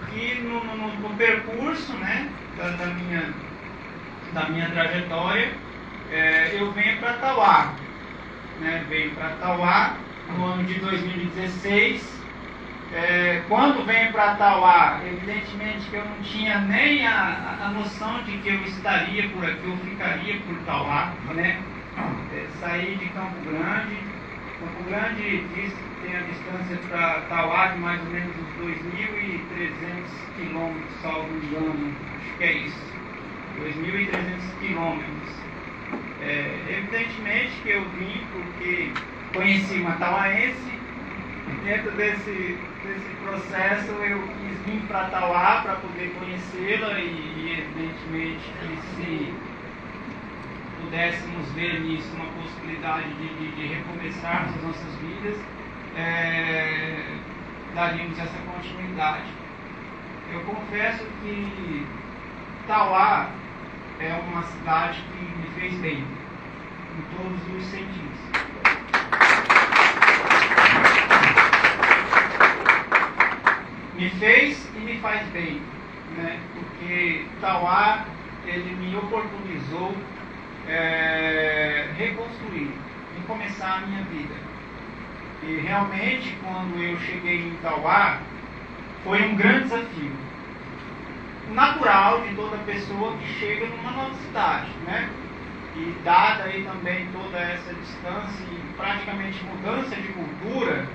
que no percurso, né, da minha trajetória, eu venho para Tauá, né, venho para Tauá no ano de 2016. Quando venho para Tauá, evidentemente que eu não tinha nem a noção de que eu estaria por aqui, eu ficaria por Tauá, né? Saí de Campo Grande diz que tem a distância para Tauá de mais ou menos uns 2.300 quilômetros, salvo engano, acho que é isso, 2.300 quilômetros. Evidentemente que eu vim porque conheci uma tauaense. Dentro desse processo eu quis vir para Tauá para poder conhecê-la e evidentemente que se pudéssemos ver nisso uma possibilidade de recomeçarmos as nossas vidas, daríamos essa continuidade. Eu confesso que Tauá é uma cidade que me fez bem, em todos os sentidos. Me fez e me faz bem, né? Porque Tauá, ele me oportunizou reconstruir, recomeçar a minha vida. E realmente, quando eu cheguei em Tauá, foi um grande desafio. Natural de toda pessoa que chega numa nova cidade, né? E dada aí também toda essa distância e praticamente mudança de cultura,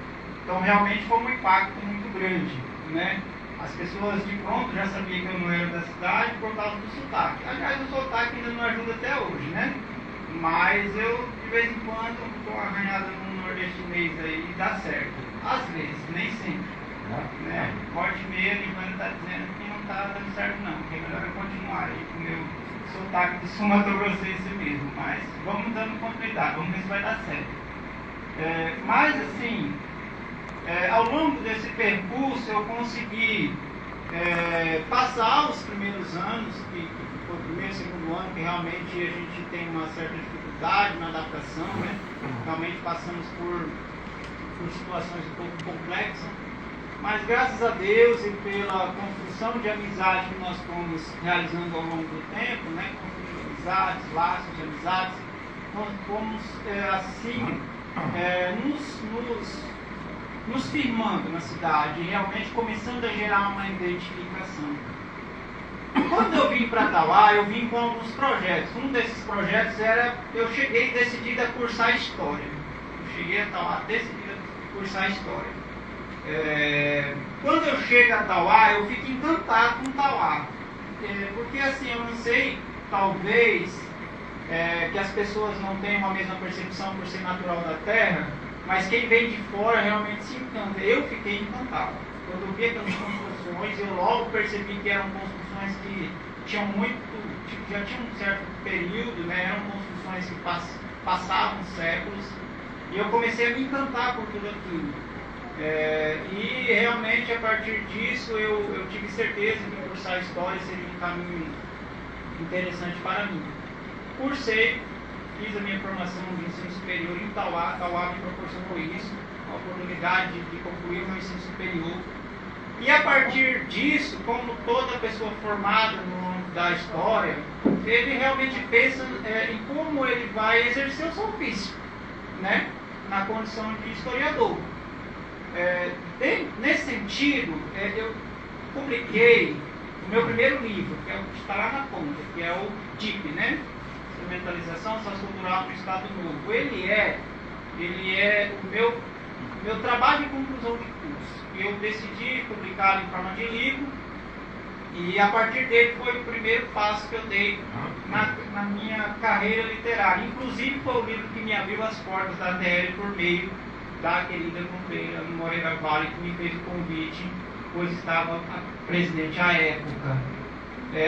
então realmente foi um impacto muito grande. Né? As pessoas de pronto já sabiam que eu não era da cidade por causa do sotaque. Aliás, o sotaque ainda não ajuda até hoje, né? Mas eu, de vez em quando, estou arranhado num nordestinês aí e dá certo. Às vezes, nem sempre. Né? Corte meia, Ivana está dizendo que não está dando certo não, que é melhor eu continuar aí com o meu sotaque de sumatogrossense mesmo. Mas vamos dando continuidade, vamos ver se vai dar certo. Mas assim, ao longo desse percurso eu consegui passar os primeiros anos, que foi o primeiro e segundo ano, que realmente a gente tem uma certa dificuldade na adaptação, né? Realmente passamos por situações um pouco complexas, mas graças a Deus e pela construção de amizade que nós fomos realizando ao longo do tempo, né? Construindo amizades, laços de amizades, nós fomos assim nos firmando na cidade e realmente começando a gerar uma identificação. Quando eu vim para Tauá, eu vim com alguns projetos. Um desses projetos era, eu cheguei decidida a cursar História. Eu cheguei a Tauá decidida a cursar História. Quando eu chego a Tauá, eu fico encantado com Tauá. Porque assim, eu não sei, talvez, que as pessoas não tenham a mesma percepção por ser natural da terra, mas quem vem de fora realmente se encanta. Eu fiquei encantado. Quando eu vi aquelas construções, eu logo percebi que eram construções que tinham já tinham um certo período, né? Eram construções que passavam séculos, e eu comecei a me encantar por tudo aquilo. E realmente, a partir disso, eu tive certeza que cursar História seria um caminho interessante para mim. Cursei, fiz a minha formação de ensino superior em Tauá. Tauá me proporcionou isso, a oportunidade de concluir o meu ensino superior. E a partir disso, como toda pessoa formada no âmbito da história, ele realmente pensa em como ele vai exercer o seu ofício, né? Na condição de historiador. Nesse sentido, eu publiquei o meu primeiro livro, que é o que está lá na ponta, que é o DIP, né? Instrumentalização Sociocultural do Estado Novo. Ele é o meu trabalho de conclusão de curso. Eu decidi publicá-lo em forma de livro, e a partir dele foi o primeiro passo que eu dei na minha carreira literária. Inclusive foi o livro que me abriu as portas da TL por meio da querida companheira Moreira Vale, que me fez o convite, pois estava presidente à época.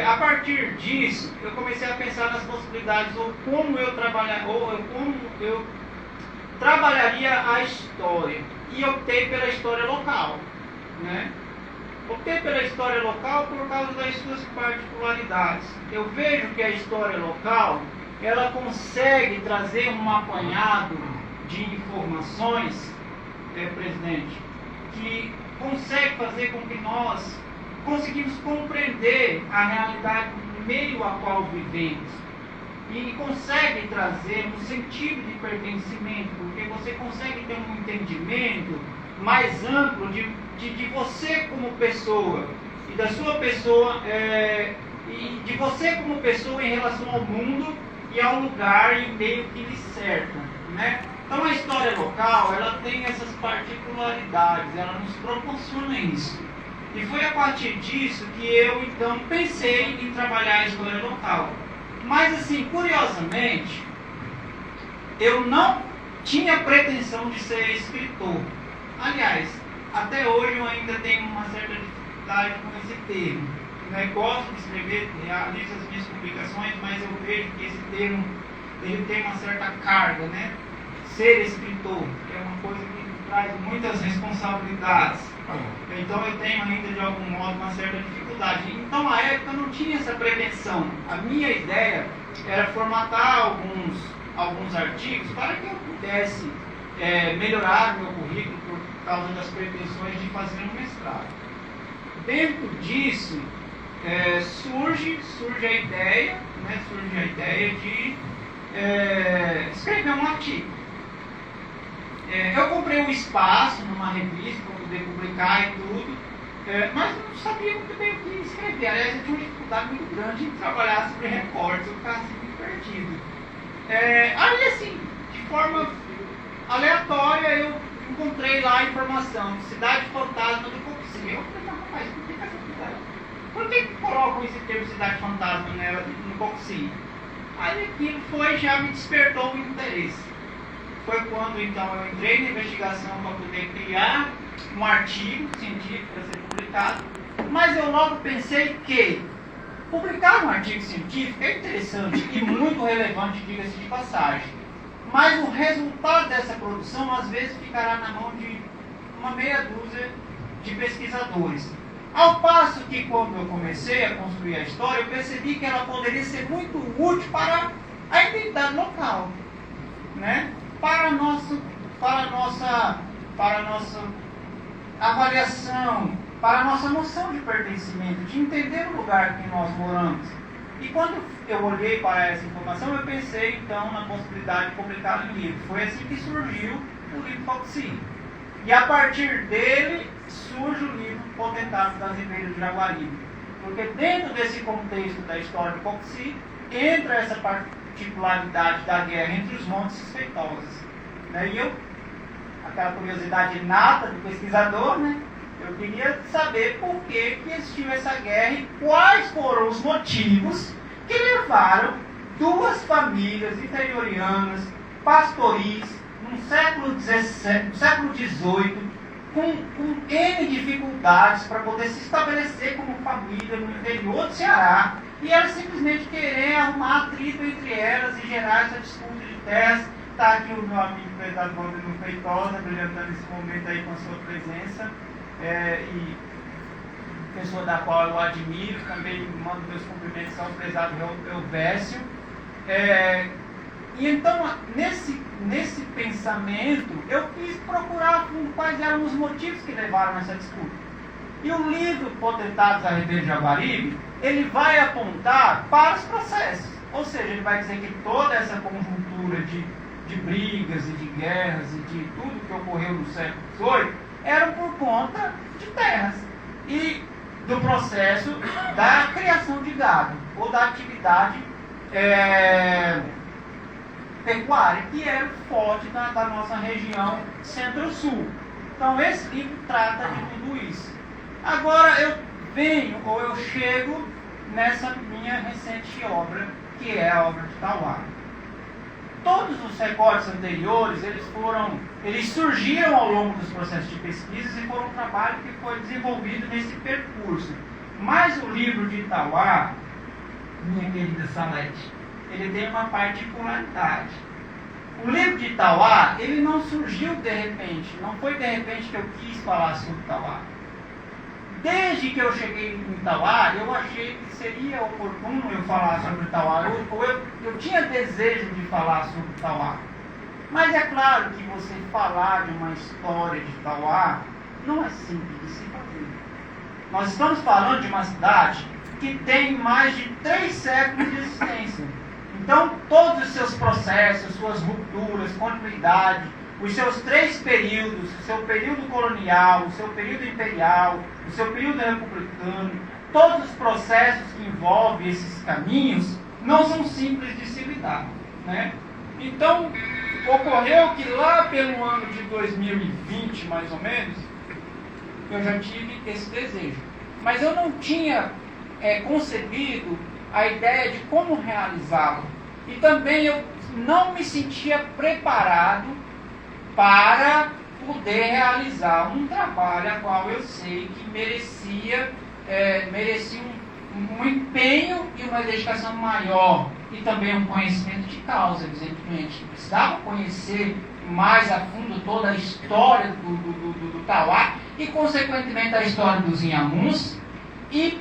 A partir disso, eu comecei a pensar nas possibilidades, ou como eu trabalharia a história, e optei pela história local, né? Optei pela história local por causa das suas particularidades. Eu vejo que a história local, ela consegue trazer um apanhado de informações, presidente, que consegue fazer com que nós conseguimos compreender a realidade do meio a qual vivemos e consegue trazer um sentido de pertencimento, porque você consegue ter um entendimento mais amplo de você como pessoa e da sua pessoa e de você como pessoa em relação ao mundo e ao lugar e meio que lhe cerca, né? Então a história local, ela tem essas particularidades, ela nos proporciona isso. E foi a partir disso que eu então pensei em trabalhar a história local. Mas assim, curiosamente, eu não tinha pretensão de ser escritor. Aliás, até hoje eu ainda tenho uma certa dificuldade com esse termo. Gosto de escrever, realizo as minhas publicações, mas eu vejo que esse termo ele tem uma certa carga, né? Ser escritor, que é uma coisa que traz muitas responsabilidades. Então eu tenho ainda de algum modo uma certa dificuldade. Então na época eu não tinha essa pretensão. A minha ideia era formatar alguns artigos para que eu pudesse melhorar meu currículo por causa das pretensões de fazer um mestrado. Dentro disso surge a ideia, de escrever um artigo. Eu comprei um espaço numa revista para poder publicar e tudo, mas não sabia muito bem o que escrever. Aliás, eu tinha uma dificuldade muito grande em trabalhar sobre recortes, eu ficava assim muito perdido. Aí, assim, de forma aleatória, eu encontrei lá a informação: Cidade Fantasma do Coxi. Eu falei, rapaz, por que essa cidade? Por que colocam esse termo Cidade Fantasma no Coxi? Aí aquilo já me despertou o interesse. Foi quando então eu entrei na investigação para poder criar um artigo científico para ser publicado, mas eu logo pensei que publicar um artigo científico é interessante e muito relevante, diga-se de passagem, mas o resultado dessa produção às vezes ficará na mão de uma meia dúzia de pesquisadores. Ao passo que quando eu comecei a construir a história, eu percebi que ela poderia ser muito útil para a identidade local, né? Para a nossa avaliação, para a nossa noção de pertencimento, de entender o lugar que nós moramos. E quando eu olhei para essa informação, eu pensei então na possibilidade de publicar um livro. Foi assim que surgiu o livro Coxi. E a partir dele surge o livro Potentados das Ribeiras de Jaguaribe. Porque dentro desse contexto da história do Coxi, entra essa particularidade da guerra entre os montes Feitosos. E eu, aquela curiosidade inata do pesquisador, eu queria saber por que existiu essa guerra e quais foram os motivos que levaram duas famílias interiorianas, pastoris, no século XVIII, com N dificuldades para poder se estabelecer como família no interior do Ceará, e elas simplesmente querem arrumar atrito entre elas e gerar essa disputa de terras. Está aqui o meu amigo prezado Valdemir Feitosa, brilhantando nesse momento aí com a sua presença, e pessoa da qual eu admiro, também mando meus cumprimentos ao prezado Elvésio. E então, nesse pensamento, eu quis procurar quais eram os motivos que levaram a essa disputa. E o livro Potentados da Ribeira de Jaguaribe, ele vai apontar para os processos. Ou seja, ele vai dizer que toda essa conjuntura de brigas e de guerras e de tudo que ocorreu no século XVIII eram por conta de terras e do processo da criação de gado ou da atividade pecuária, que era o forte da nossa região centro-sul. Então esse livro trata de tudo isso. Agora eu chego nessa minha recente obra, que é a obra de Tauá. Todos os recortes anteriores, eles surgiram ao longo dos processos de pesquisas e foram um trabalho que foi desenvolvido nesse percurso. Mas o livro de Tauá, minha querida Salete, ele tem uma particularidade. O livro de Tauá, ele não surgiu de repente, não foi de repente que eu quis falar sobre Tauá. Desde que eu cheguei em Tauá, eu achei que seria oportuno eu falar sobre Tauá. Eu tinha desejo de falar sobre Tauá. Mas é claro que você falar de uma história de Tauá não é simples de se fazer. Nós estamos falando de uma cidade que tem mais de 3 séculos de existência. Então, todos os seus processos, suas rupturas, continuidade, os seus 3 períodos, o seu período colonial, o seu período imperial, o seu período republicano, todos os processos que envolvem esses caminhos não são simples de se lidar, né? Então, ocorreu que lá pelo ano de 2020, mais ou menos, eu já tive esse desejo. Mas eu não tinha concebido a ideia de como realizá-lo. E também eu não me sentia preparado para poder realizar um trabalho a qual eu sei que merecia um empenho e uma dedicação maior, e também um conhecimento de causa, evidentemente. Precisava conhecer mais a fundo toda a história do Tauá e, consequentemente, a história dos Inhamuns e,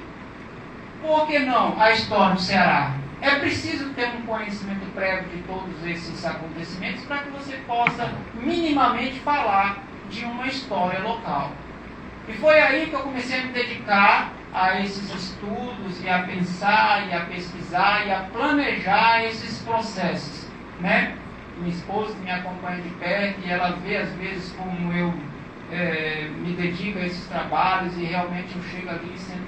por que não, a história do Ceará. É preciso ter um conhecimento prévio de todos esses acontecimentos para que você possa minimamente falar de uma história local. E foi aí que eu comecei a me dedicar a esses estudos, e a pensar, e a pesquisar, e a planejar esses processos, né? Minha esposa me acompanha de perto, e ela vê às vezes como eu me dedico a esses trabalhos, e realmente eu chego ali sempre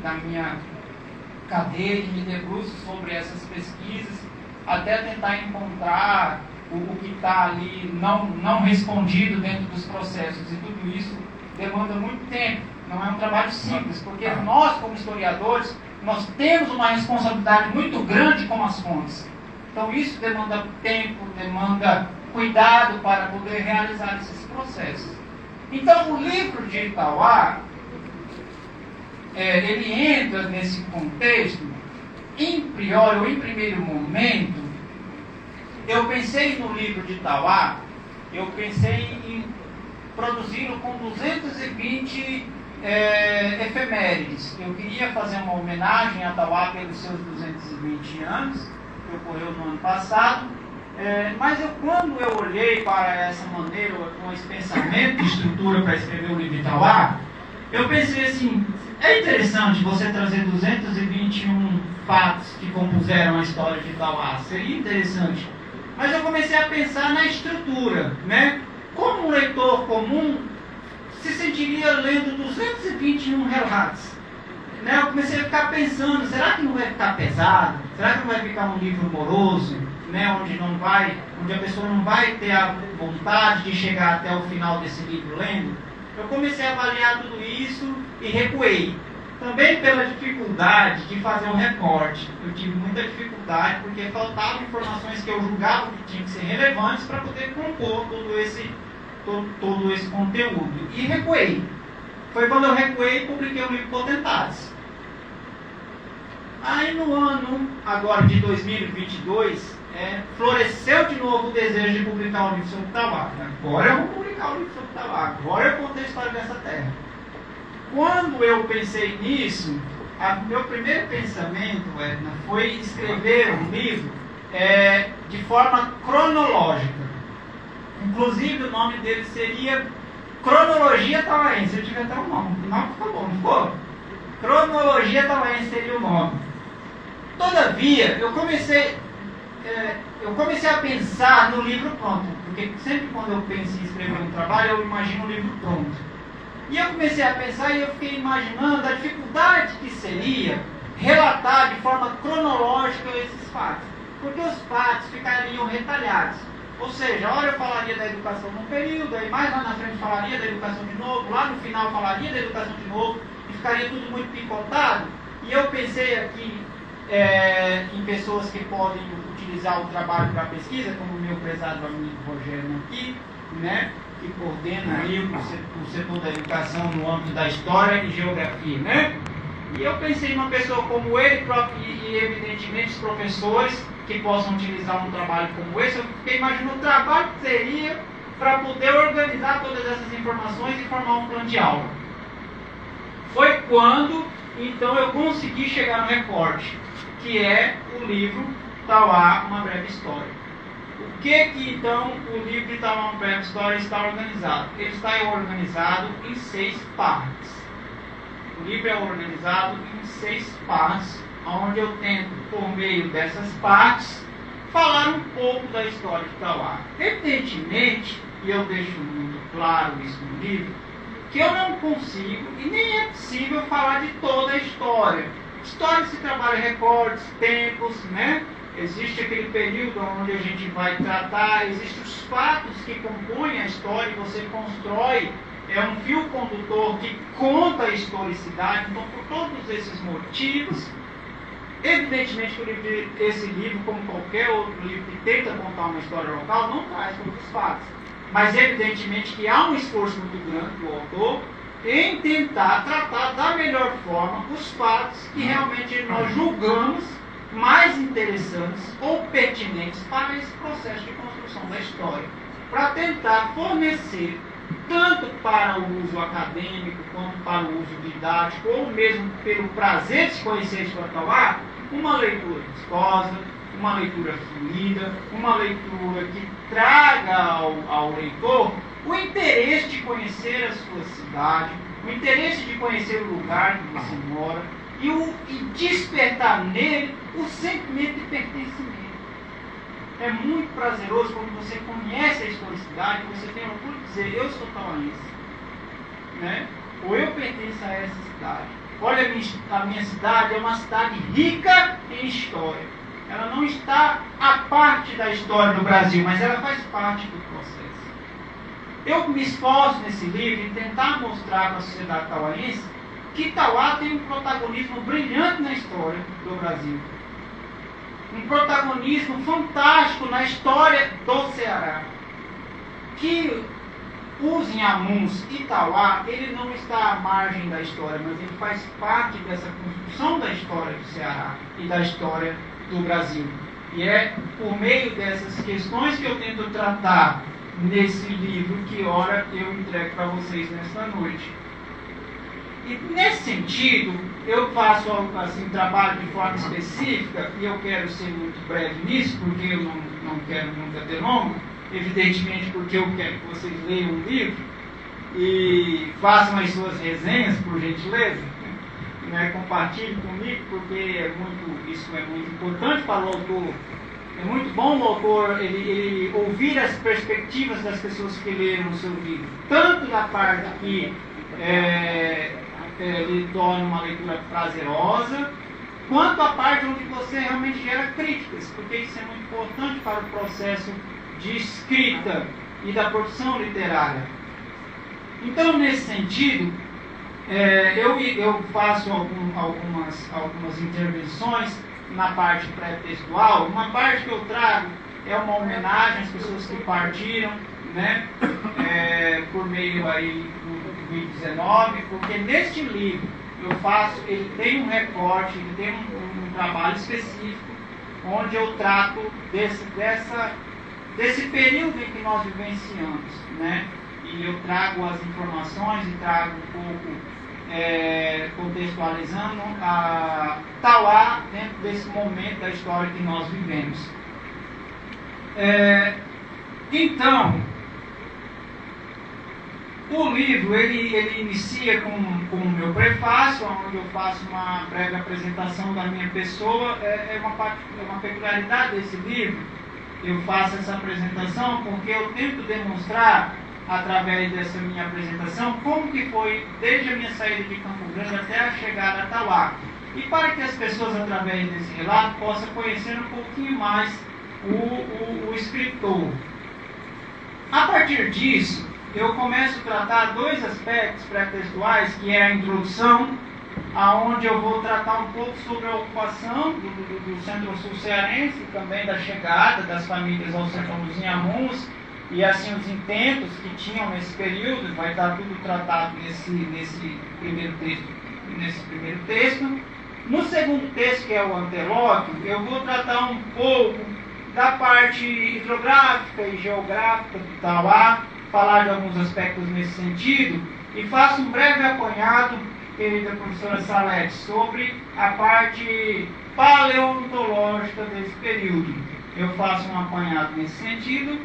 na minha cadeira e me debruço sobre essas pesquisas, até tentar encontrar o que está ali não respondido dentro dos processos, e tudo isso demanda muito tempo. Não é um trabalho simples, porque nós, como historiadores, nós temos uma responsabilidade muito grande com as fontes. Então isso demanda tempo, demanda cuidado para poder realizar esses processos. Então o livro de Tauá, ele entra nesse contexto. Em primeiro momento, eu pensei no livro de Tauá, eu pensei em produzi-lo com 220 efemérides. Eu queria fazer uma homenagem a Tauá pelos seus 220 anos, que ocorreu no ano passado, mas quando eu olhei para essa maneira, com esse pensamento de estrutura para escrever o livro de Tauá, eu pensei assim, é interessante você trazer 221 fatos que compuseram a história de Tauá, seria interessante, mas eu comecei a pensar na estrutura, né? Como um leitor comum se sentiria lendo 221 relatos? Né? Eu comecei a ficar pensando, será que não vai ficar pesado? Será que não vai ficar um livro moroso? Né? Onde a pessoa não vai ter a vontade de chegar até o final desse livro lendo? Eu comecei a avaliar tudo isso e recuei. Também pela dificuldade de fazer um recorte. Eu tive muita dificuldade porque faltavam informações que eu julgava que tinham que ser relevantes para poder compor todo esse conteúdo. E recuei. Foi quando eu recuei e publiquei o livro Potentates. Aí no ano agora de 2022, floresceu de novo o desejo de publicar um livro sobre Tauá. Agora eu vou publicar um livro sobre Tauá. Agora eu contei a história dessa terra. Quando eu pensei nisso, meu primeiro pensamento, Edna, foi escrever um livro de forma cronológica. Inclusive o nome dele seria Cronologia Tauaense. Eu tive até um nome. O nome ficou bom, não ficou? Cronologia Tauaense seria o nome. Todavia, eu comecei a pensar no livro pronto. Porque sempre quando eu penso em escrever um trabalho, eu imagino o livro pronto. E eu comecei a pensar e eu fiquei imaginando a dificuldade que seria relatar de forma cronológica esses fatos. Porque os fatos ficariam retalhados. Ou seja, a hora eu falaria da educação num período, aí mais lá na frente falaria da educação de novo, lá no final falaria da educação de novo, e ficaria tudo muito picotado. E eu pensei aqui em pessoas que podem utilizar o trabalho para pesquisa, como o meu prezado amigo Rogério aqui, né, que coordena aí o setor da educação no âmbito da história e geografia, né? E eu pensei em uma pessoa como ele e evidentemente os professores que possam utilizar um trabalho como esse. Eu fiquei imaginando o trabalho que seria para poder organizar todas essas informações e formar um plano de aula. Foi quando, então, eu consegui chegar no recorte, que é o livro Tauá, uma breve história. O que então o livro de Itauá, uma breve história está organizado? Ele está organizado em 6 partes. O livro é organizado em 6 partes, onde eu tento, por meio dessas partes, falar um pouco da história de Itauá. Evidentemente, e eu deixo muito claro isso no livro, que eu não consigo e nem é possível falar de toda a história. História se trabalha recortes, tempos, né? Existe aquele período onde a gente vai tratar, existem os fatos que compõem a história e você constrói, um fio condutor que conta a historicidade. Então, por todos esses motivos, evidentemente que esse livro, como qualquer outro livro que tenta contar uma história local, não traz todos os fatos. Mas evidentemente que há um esforço muito grande do autor em tentar tratar da melhor forma os fatos que realmente nós julgamos mais interessantes ou pertinentes para esse processo de construção da história, para tentar fornecer, tanto para o uso acadêmico, quanto para o uso didático, ou mesmo pelo prazer de se conhecer a história de Itauá, uma leitura vistosa, uma leitura fluida, uma leitura que traga ao leitor o interesse de conhecer a sua cidade, o interesse de conhecer o lugar que você mora, e despertar nele o sentimento de pertencimento. É muito prazeroso quando você conhece a historicidade, você tem orgulho de dizer, eu sou tauaense, né? Ou eu pertenço a essa cidade. Olha, a minha cidade é uma cidade rica em história. Ela não está à parte da história do Brasil, mas ela faz parte do processo. Eu me esforço nesse livro em tentar mostrar para a sociedade tauaense que Itauá tem um protagonismo brilhante na história do Brasil. Um protagonismo fantástico na história do Ceará. Que os Inhamuns, Itauá, ele não está à margem da história, mas ele faz parte dessa construção da história do Ceará e da história do Brasil. E é por meio dessas questões que eu tento tratar nesse livro que, ora, eu entrego para vocês nesta noite. E nesse sentido, eu faço assim, trabalho de forma específica, e eu quero ser muito breve nisso, porque eu não quero muita delonga, evidentemente porque eu quero que vocês leiam o livro e façam as suas resenhas, por gentileza, né? Compartilhem comigo, porque isso é muito importante para o autor. É muito bom o autor ele ouvir as perspectivas das pessoas que leram o seu livro, tanto da parte que ele torna uma leitura prazerosa, quanto a parte onde você realmente gera críticas, porque isso é muito importante para o processo de escrita e da produção literária. Então, nesse sentido, eu faço algumas intervenções na parte pré-textual. Uma parte que eu trago é uma homenagem às pessoas que partiram, né, por meio aí do 2019, porque neste livro ele tem um recorte, ele tem um trabalho específico, onde eu trato desse período em que nós vivenciamos, né? E eu trago as informações e trago um pouco contextualizando a Itauá dentro desse momento da história que nós vivemos. Então, o livro ele inicia com o meu prefácio, onde eu faço uma breve apresentação da minha pessoa. É uma peculiaridade desse livro. Eu faço essa apresentação porque eu tento demonstrar, através dessa minha apresentação, como que foi desde a minha saída de Campo Grande até a chegada a Itauá. E para que as pessoas, através desse relato, possam conhecer um pouquinho mais o escritor. A partir disso, eu começo a tratar 2 aspectos pré-textuais, que é a introdução, aonde eu vou tratar um pouco sobre a ocupação do Centro-Sul cearense, também da chegada das famílias ao sertão dos Inhamuns, e assim os intentos que tinham nesse período. Vai estar tudo tratado nesse primeiro texto. No segundo texto, que é o antelóquio, eu vou tratar um pouco da parte hidrográfica e geográfica de Itauá, falar de alguns aspectos nesse sentido, e faço um breve apanhado, querida professora Salete, sobre a parte paleontológica desse período. eu faço um apanhado nesse sentido,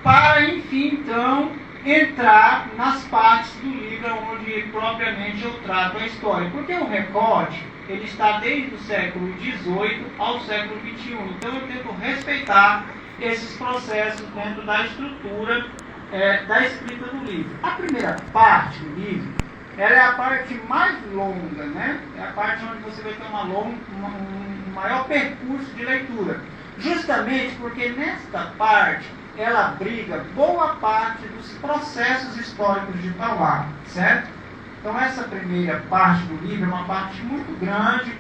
para, enfim, então, entrar nas partes do livro onde propriamente eu trato a história. Porque o recorte, ele está desde o século XVIII ao século XXI. Então eu tento respeitar esses processos dentro da estrutura da escrita do livro. A primeira parte do livro, ela é a parte mais longa, né? É a parte onde você vai ter um maior percurso de leitura. Justamente porque nesta parte ela abriga boa parte dos processos históricos de Itauá, certo? Então essa primeira parte do livro é uma parte muito grande,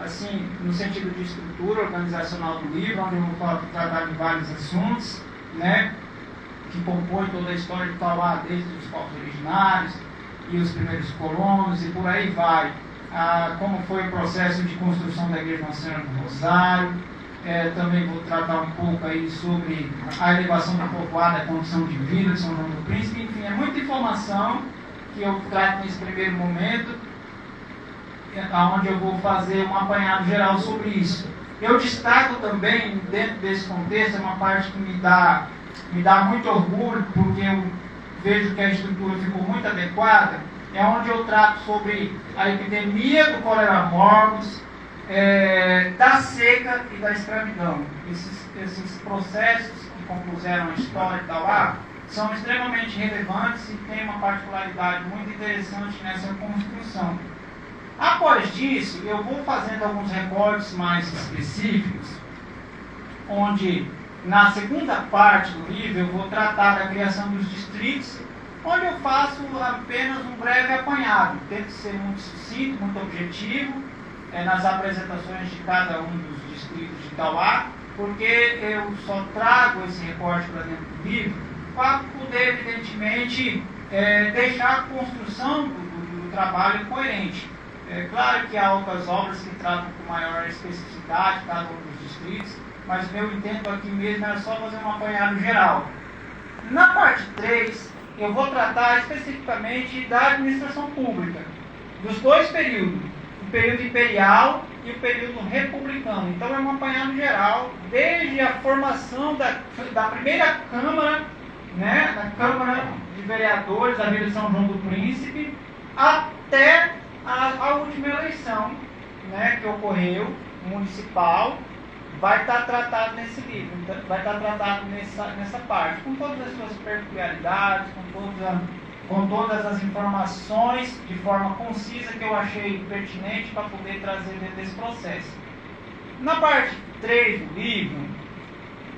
assim, no sentido de estrutura organizacional do livro, onde eu vou tratar de vários assuntos, né, que compõem toda a história de Itauá, desde os povos originários e os primeiros colonos e por aí vai. Como foi o processo de construção da Igreja Nossa Senhora do Rosário. Também vou tratar um pouco aí sobre a elevação do povoado, a condição de vida de São João do Príncipe. Enfim, é muita informação que eu trato nesse primeiro momento, onde eu vou fazer um apanhado geral sobre isso. Eu destaco também, dentro desse contexto, é uma parte que me dá muito orgulho, porque eu vejo que a estrutura ficou muito adequada, é onde eu trato sobre a epidemia do cólera morbus, da seca e da escravidão. Esses processos que compuseram a história de Itauá são extremamente relevantes e têm uma particularidade muito interessante nessa construção. Após disso, eu vou fazendo alguns recortes mais específicos, onde na segunda parte do livro eu vou tratar da criação dos distritos, onde eu faço apenas um breve apanhado, tento ser muito sucinto, muito objetivo, nas apresentações de cada um dos distritos de Itauá, porque eu só trago esse recorte para dentro do livro para poder, evidentemente, deixar a construção do trabalho coerente. É claro que há outras obras que tratam com maior especificidade cada um dos distritos, mas o meu intento aqui mesmo era só fazer um apanhado geral. Na parte 3, eu vou tratar especificamente da administração pública, dos dois períodos, o período imperial e o período republicano. Então é um apanhado geral, desde a formação da primeira Câmara, né, da Câmara de Vereadores da Vila de São João do Príncipe, até a última eleição, né, que ocorreu, municipal, vai estar tratado nesse livro, vai estar tratado nessa parte, com todas as suas peculiaridades, com todas as informações de forma concisa que eu achei pertinente para poder trazer dentro desse processo. Na parte 3 do livro,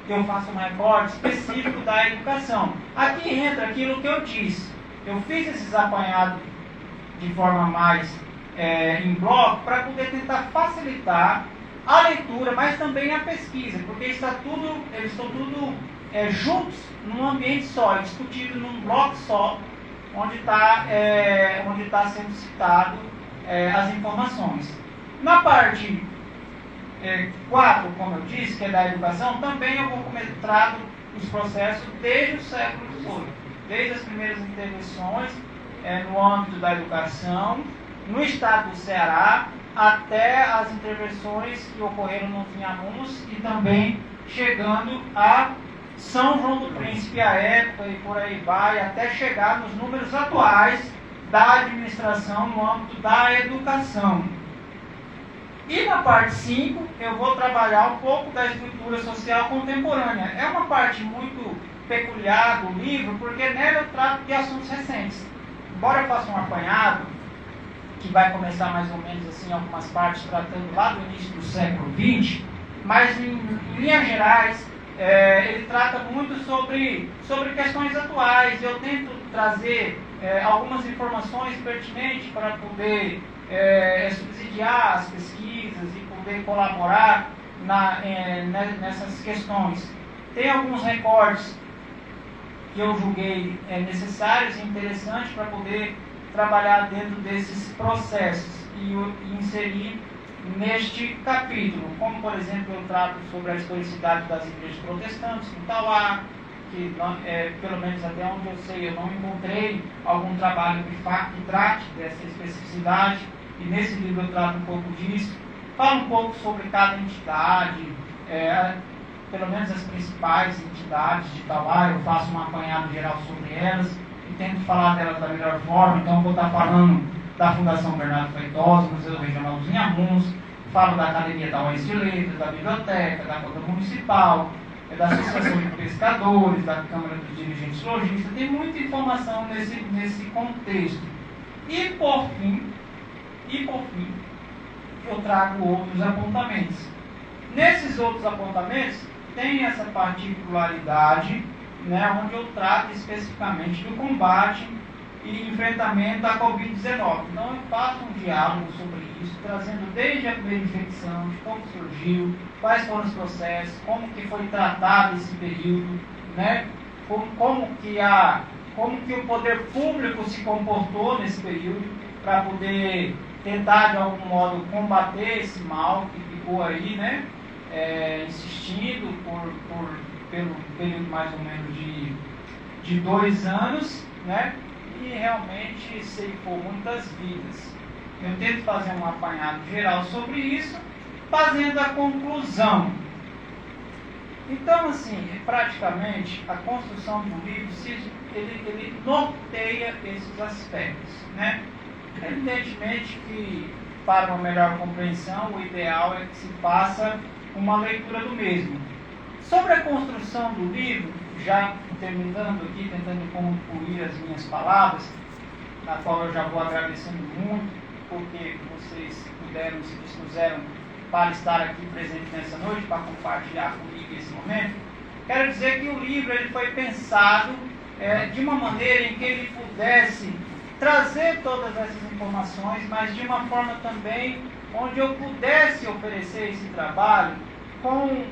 eu faço um recorte específico da educação. Aqui entra aquilo que eu disse. Eu fiz esses apanhados de forma mais em bloco para poder tentar facilitar a leitura, mas também a pesquisa, porque eles estão tudo juntos num ambiente só, discutido num bloco só, onde está sendo citado as informações. Na parte 4, como eu disse, que é da educação, também eu vou tratar os processos desde o século XVIII, desde as primeiras intervenções no âmbito da educação, no estado do Ceará, até as intervenções que ocorreram no Inhamuns e também chegando a São João do Príncipe, a época e por aí vai, até chegar nos números atuais da administração no âmbito da educação. E na parte 5, eu vou trabalhar um pouco da estrutura social contemporânea. É uma parte muito peculiar do livro, porque nela eu trato de assuntos recentes. Embora eu faça um apanhado, que vai começar mais ou menos assim, algumas partes tratando lá do início do século XX, mas em linhas gerais, ele trata muito sobre questões atuais. Eu tento trazer algumas informações pertinentes para poder subsidiar as pesquisas e poder colaborar nessas questões. Tem alguns recortes que eu julguei necessários e interessantes para poder trabalhar dentro desses processos e inserir neste capítulo, como por exemplo eu trato sobre a historicidade das igrejas protestantes em Itauá, que pelo menos até onde eu sei eu não encontrei algum trabalho que trate dessa especificidade, e nesse livro eu trato um pouco disso. Falo um pouco sobre cada entidade, pelo menos as principais entidades de Itauá, eu faço um apanhado geral sobre elas e tento falar delas da melhor forma. Então vou estar falando da Fundação Bernardo Feitosa, Museu Regional dos Inhamuns, falo da Academia Tauáense de Letras, da Biblioteca, da Câmara Municipal, da Associação de Pescadores, da Câmara dos Dirigentes Lojistas. Tem muita informação nesse contexto. E por fim, eu trago outros apontamentos. Nesses outros apontamentos, tem essa particularidade, né, onde eu trato especificamente do combate e enfrentamento à Covid-19. Então, eu faço um diálogo sobre isso, trazendo desde a primeira infecção, de como surgiu, quais foram os processos, como que foi tratado esse período, né, como que o poder público se comportou nesse período para poder tentar, de algum modo, combater esse mal que ficou aí, né, insistindo pelo período mais ou menos de 2 anos, né, e realmente ceifou muitas vidas. Eu tento fazer um apanhado geral sobre isso, fazendo a conclusão. Então, assim, praticamente, a construção do livro, ele norteia esses aspectos, né? Evidentemente que, para uma melhor compreensão, o ideal é que se faça uma leitura do mesmo. Sobre a construção do livro, já terminando aqui, tentando concluir as minhas palavras, na qual eu já vou agradecendo muito, porque vocês se dispuseram para estar aqui presente nessa noite, para compartilhar comigo esse momento. Quero dizer que o livro ele foi pensado de uma maneira em que ele pudesse trazer todas essas informações, mas de uma forma também onde eu pudesse oferecer esse trabalho com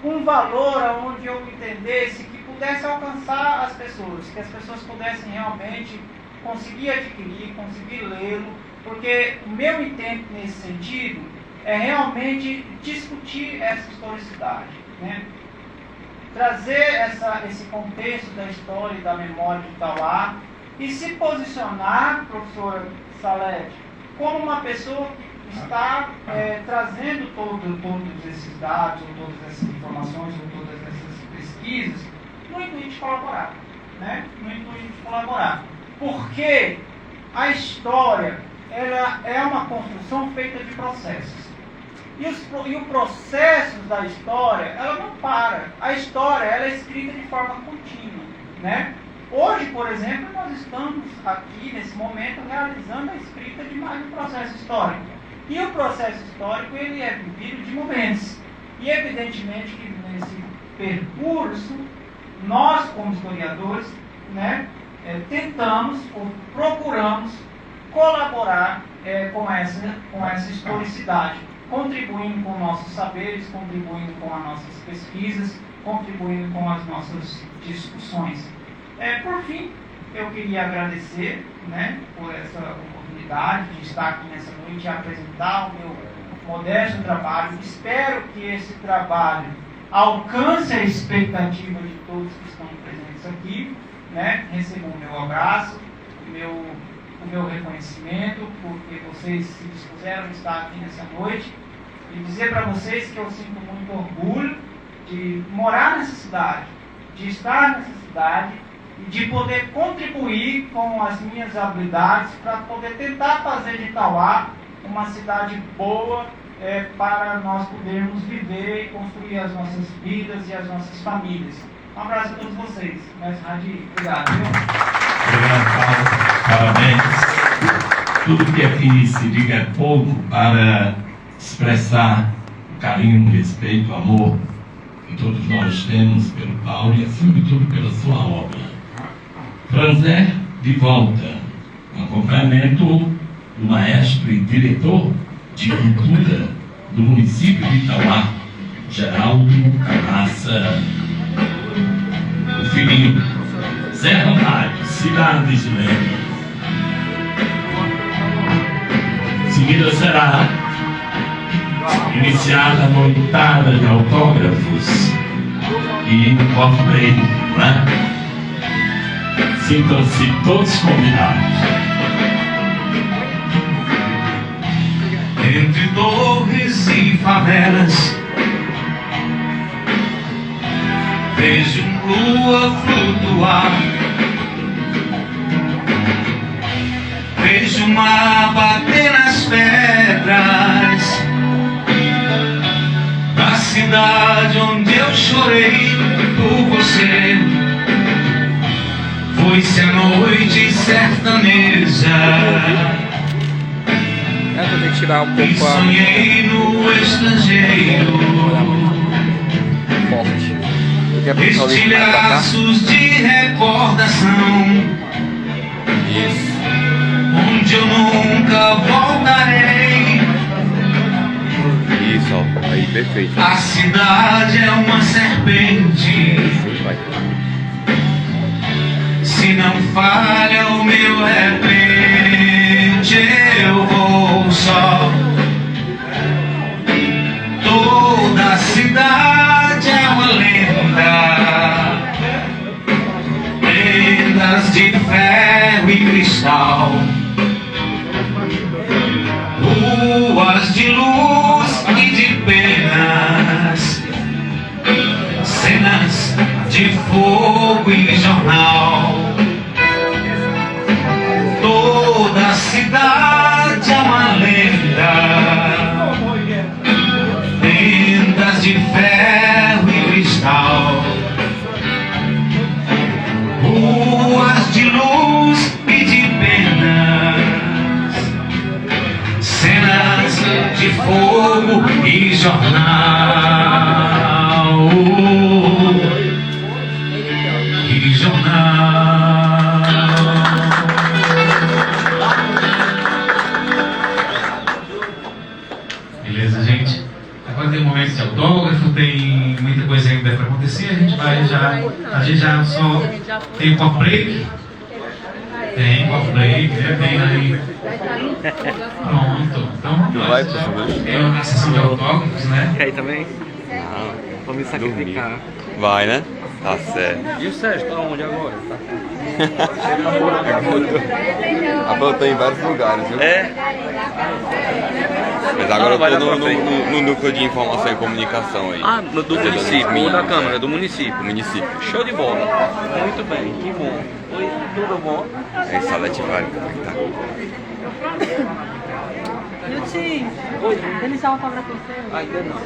um valor onde eu entendesse que pudesse alcançar as pessoas, que as pessoas pudessem realmente conseguir adquirir, conseguir lê-lo, porque o meu intento nesse sentido é realmente discutir essa historicidade, né? Trazer esse contexto da história e da memória de Itauá e se posicionar, professor Salete, como uma pessoa que está trazendo todos esses dados, ou todas essas informações, ou todas essas pesquisas, no intuito de colaborar, né? No intuito de colaborar. Porque a história ela é uma construção feita de processos. E o processo da história, ela não para. A história ela é escrita de forma contínua, né? Hoje, por exemplo, nós estamos aqui, nesse momento, realizando a escrita de mais um processo histórico. E o processo histórico, ele é vivido de momentos. E, evidentemente, que nesse percurso, nós, como historiadores, né, tentamos ou procuramos colaborar com essa historicidade, contribuindo com nossos saberes, contribuindo com as nossas pesquisas, contribuindo com as nossas discussões. Por fim, eu queria agradecer, né, por essa oportunidade de estar aqui nessa noite e apresentar o meu modesto trabalho. Espero que esse trabalho alcance a expectativa de todos que estão presentes aqui, né? Recebam o meu abraço, o meu reconhecimento, porque vocês se dispuseram a estar aqui nessa noite, e dizer para vocês que eu sinto muito orgulho de morar nessa cidade, de estar nessa cidade, e de poder contribuir com as minhas habilidades para poder tentar fazer de Itauá uma cidade boa para nós podermos viver e construir as nossas vidas e as nossas famílias. Um abraço a todos vocês. Mestre Radi, obrigado. Obrigado, Paulo. Parabéns. Tudo que aqui se diga é pouco para expressar o carinho, o respeito, o amor que todos nós temos pelo Paulo e, acima de tudo, pela sua obra. Franzé, de volta, um acompanhamento do maestro e diretor de cultura do município de Itauá, Geraldo Camaça, o filhinho, Zé Ramalho, Cidade de Leme. Em seguida será iniciada a noitada de autógrafos e cosplay, não é? Sintam-se todos convidados. Entre torres e favelas, Vejo lua flutuar, vejo o mar bater nas pedras da cidade onde eu chorei por você. Foi-se a noite sertaneja e sonhei no estrangeiro, estilhaços de recordação, onde eu nunca voltarei. Isso, ó, aí perfeito. A cidade é uma serpente, se não falha o meu repente, eu vou só. Toda a cidade é uma lenda, lendas de ferro e cristal, ruas de luz e de penas, cenas de fogo e jornal. Toda a cidade é uma lenda, lendas de ferro e cristal, ruas de luz e de penas, cenas de fogo e jornal. E jornal. Beleza, gente? Agora tem um momento de autógrafo, tem muita coisa ainda para acontecer. A gente já só tem um coffee break. Tem coffee break, né? Tem aí. Pronto. Então, vai, é uma sessão de autógrafos, né? Quer ir também? Não. Vou me sacrificar. Vai, né? Tá certo. E o Sérgio, tá onde agora? Apontou em vários lugares, viu? É. Mas agora eu tô no núcleo de informação e comunicação aí. Ah, do município, da Câmara, do município. Município. Show de bola. Muito bem, que bom. Oi, tudo bom? É em Salete Vale, como é que tá? Nilton, ele já autógrafo com você? Ainda não.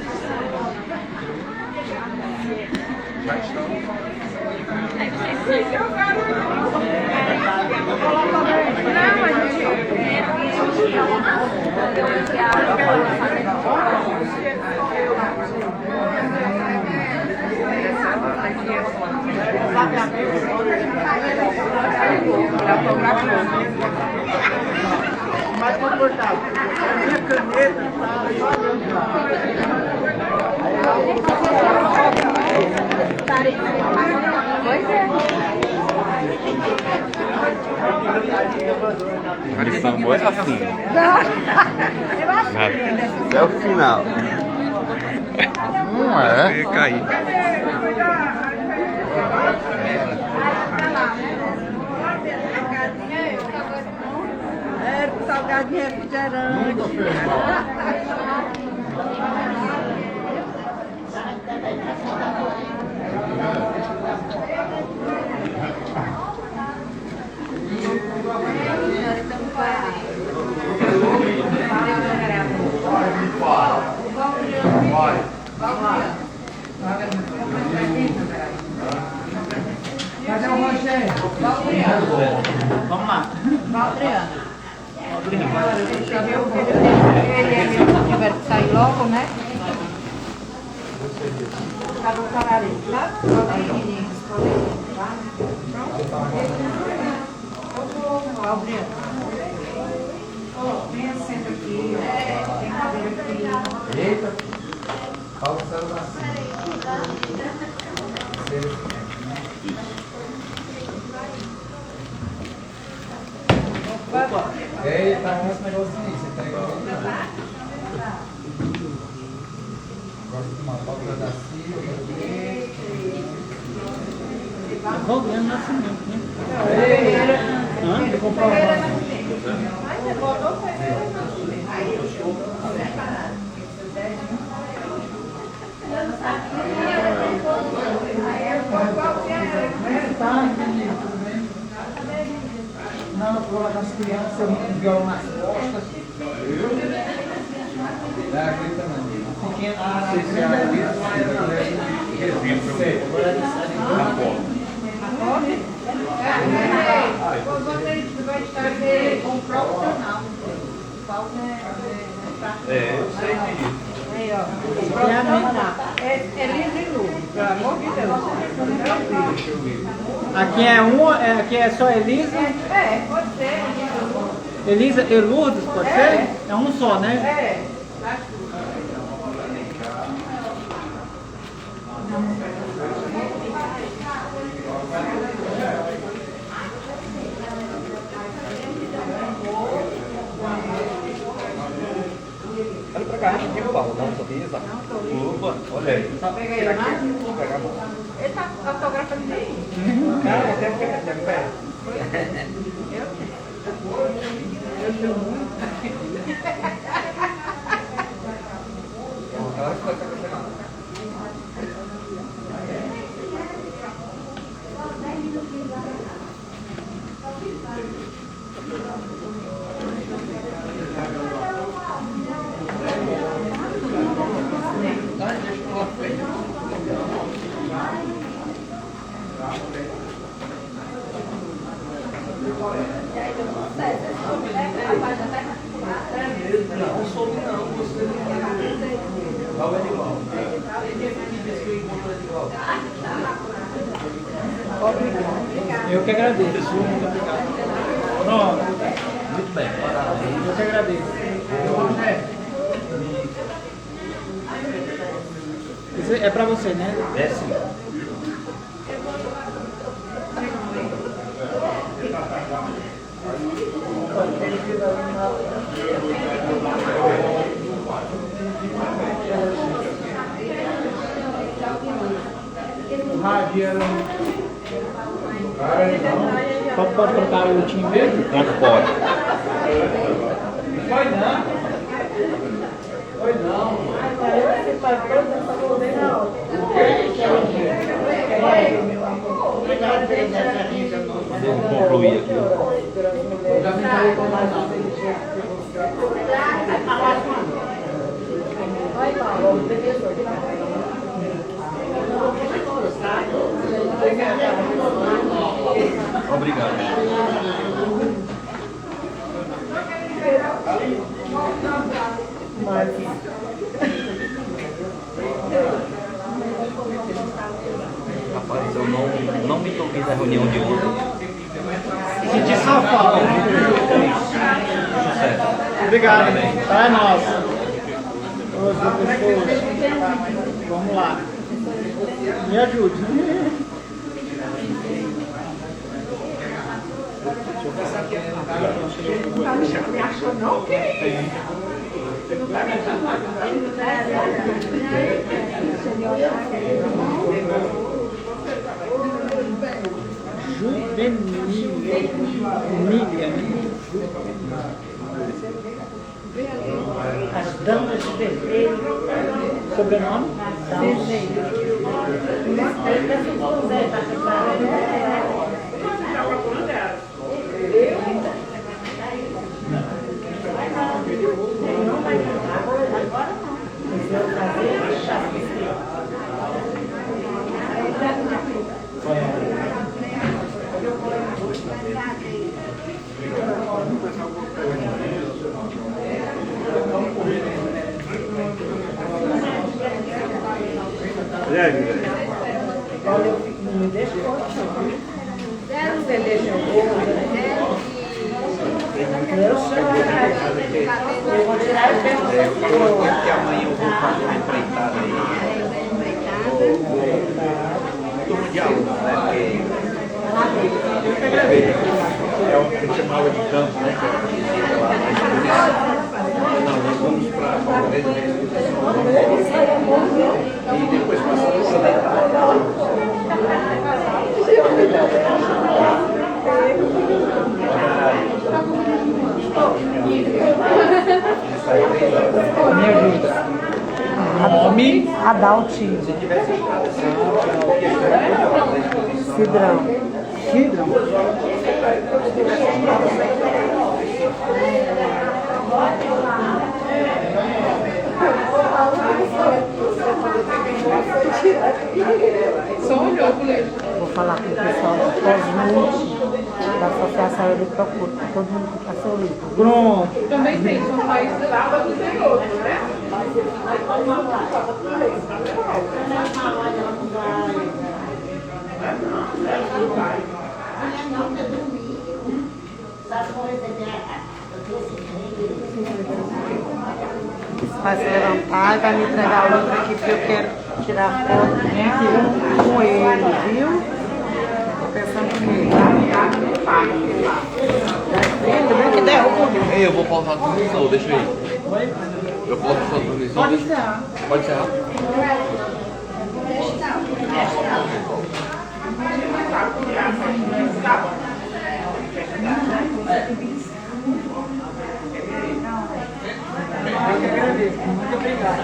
Mais confortável. Minha caneta Eles são bons assim. Até o final. Não é? Eu ia cair. salgadinho refrigerante. Cadê o Rogério? Vamos lá. Adriana. Ele tiver que sair logo, né? Cadê o salário? Tá? Adriana. Vem, senta aqui. Tem cadeira aqui. Eita. Paulo César da Silva. Eita, esse negocinho aí, você pega agora uma Paulo da Silva. Vou ganhar no nascimento, né? Hã? Ele comprou uma. Mas você botou foi escola das crianças, um violão nas costas. Você vai fazer com profissional. Eu sei disso. Aí, ó. É livre e lucro, pelo amor de Deus. Aqui é só Elisa? É, pode ser. Elisa e Lourdes, pode ser? É um só, né? É. Olha pra cá, rapidinho, Paulo. Dá um sorriso. Opa, olha aí. Pega aí, né? Vou pegar a mão. Ele tá autografando aí. Cara, até pé. Eu sou muito. Ela ficou apaixonada. Não, soube não, você não é igual. Eu que agradeço. Muito obrigado. Pronto. Muito bem. Eu que agradeço. Isso é pra você, né? É sim. O rádio era Pode colocar o time mesmo? Não pode. Foi não. Foi não. Vamos concluir aqui. Obrigado. Rapaz, eu não me toquei da reunião de ontem. Senti só falta. Obrigado. Para nós. Vamos lá. Me ajude. Não me achou não, querido? Não tá me As damas de vermelho. Sobrenome? Não vai cantar agora não. Mas eu vou fazer chave. Olha, eu fico no deixa você deixa eu vou tirar o tempo. Porque amanhã eu vou fazer uma empreitada aí. Turma de alunos, né? É o que a gente chamava de campo, né? Não, nós vamos para a Palmeiras e depois passamos a deitar. Me ajuda. Nome? Adaltinho. Cidrão. Tigre? Só olhou pro leite. Vou falar com o pessoal do Cosmute, da Associação Eletrocura, para todo mundo comprar seu livro. Pronto. Também tem, são países de lá, mas tem outros, né? Vai se levantar e vai me entregar o livro aqui, porque eu quero tirar foto com ele, viu? Tô pensando nele. Também que derruba. Ei, eu vou pausar a transmissão, deixa aí. Eu posso pausar a transmissão? Pode encerrar. Pode encerrar. Eu que agradeço. Muito obrigada.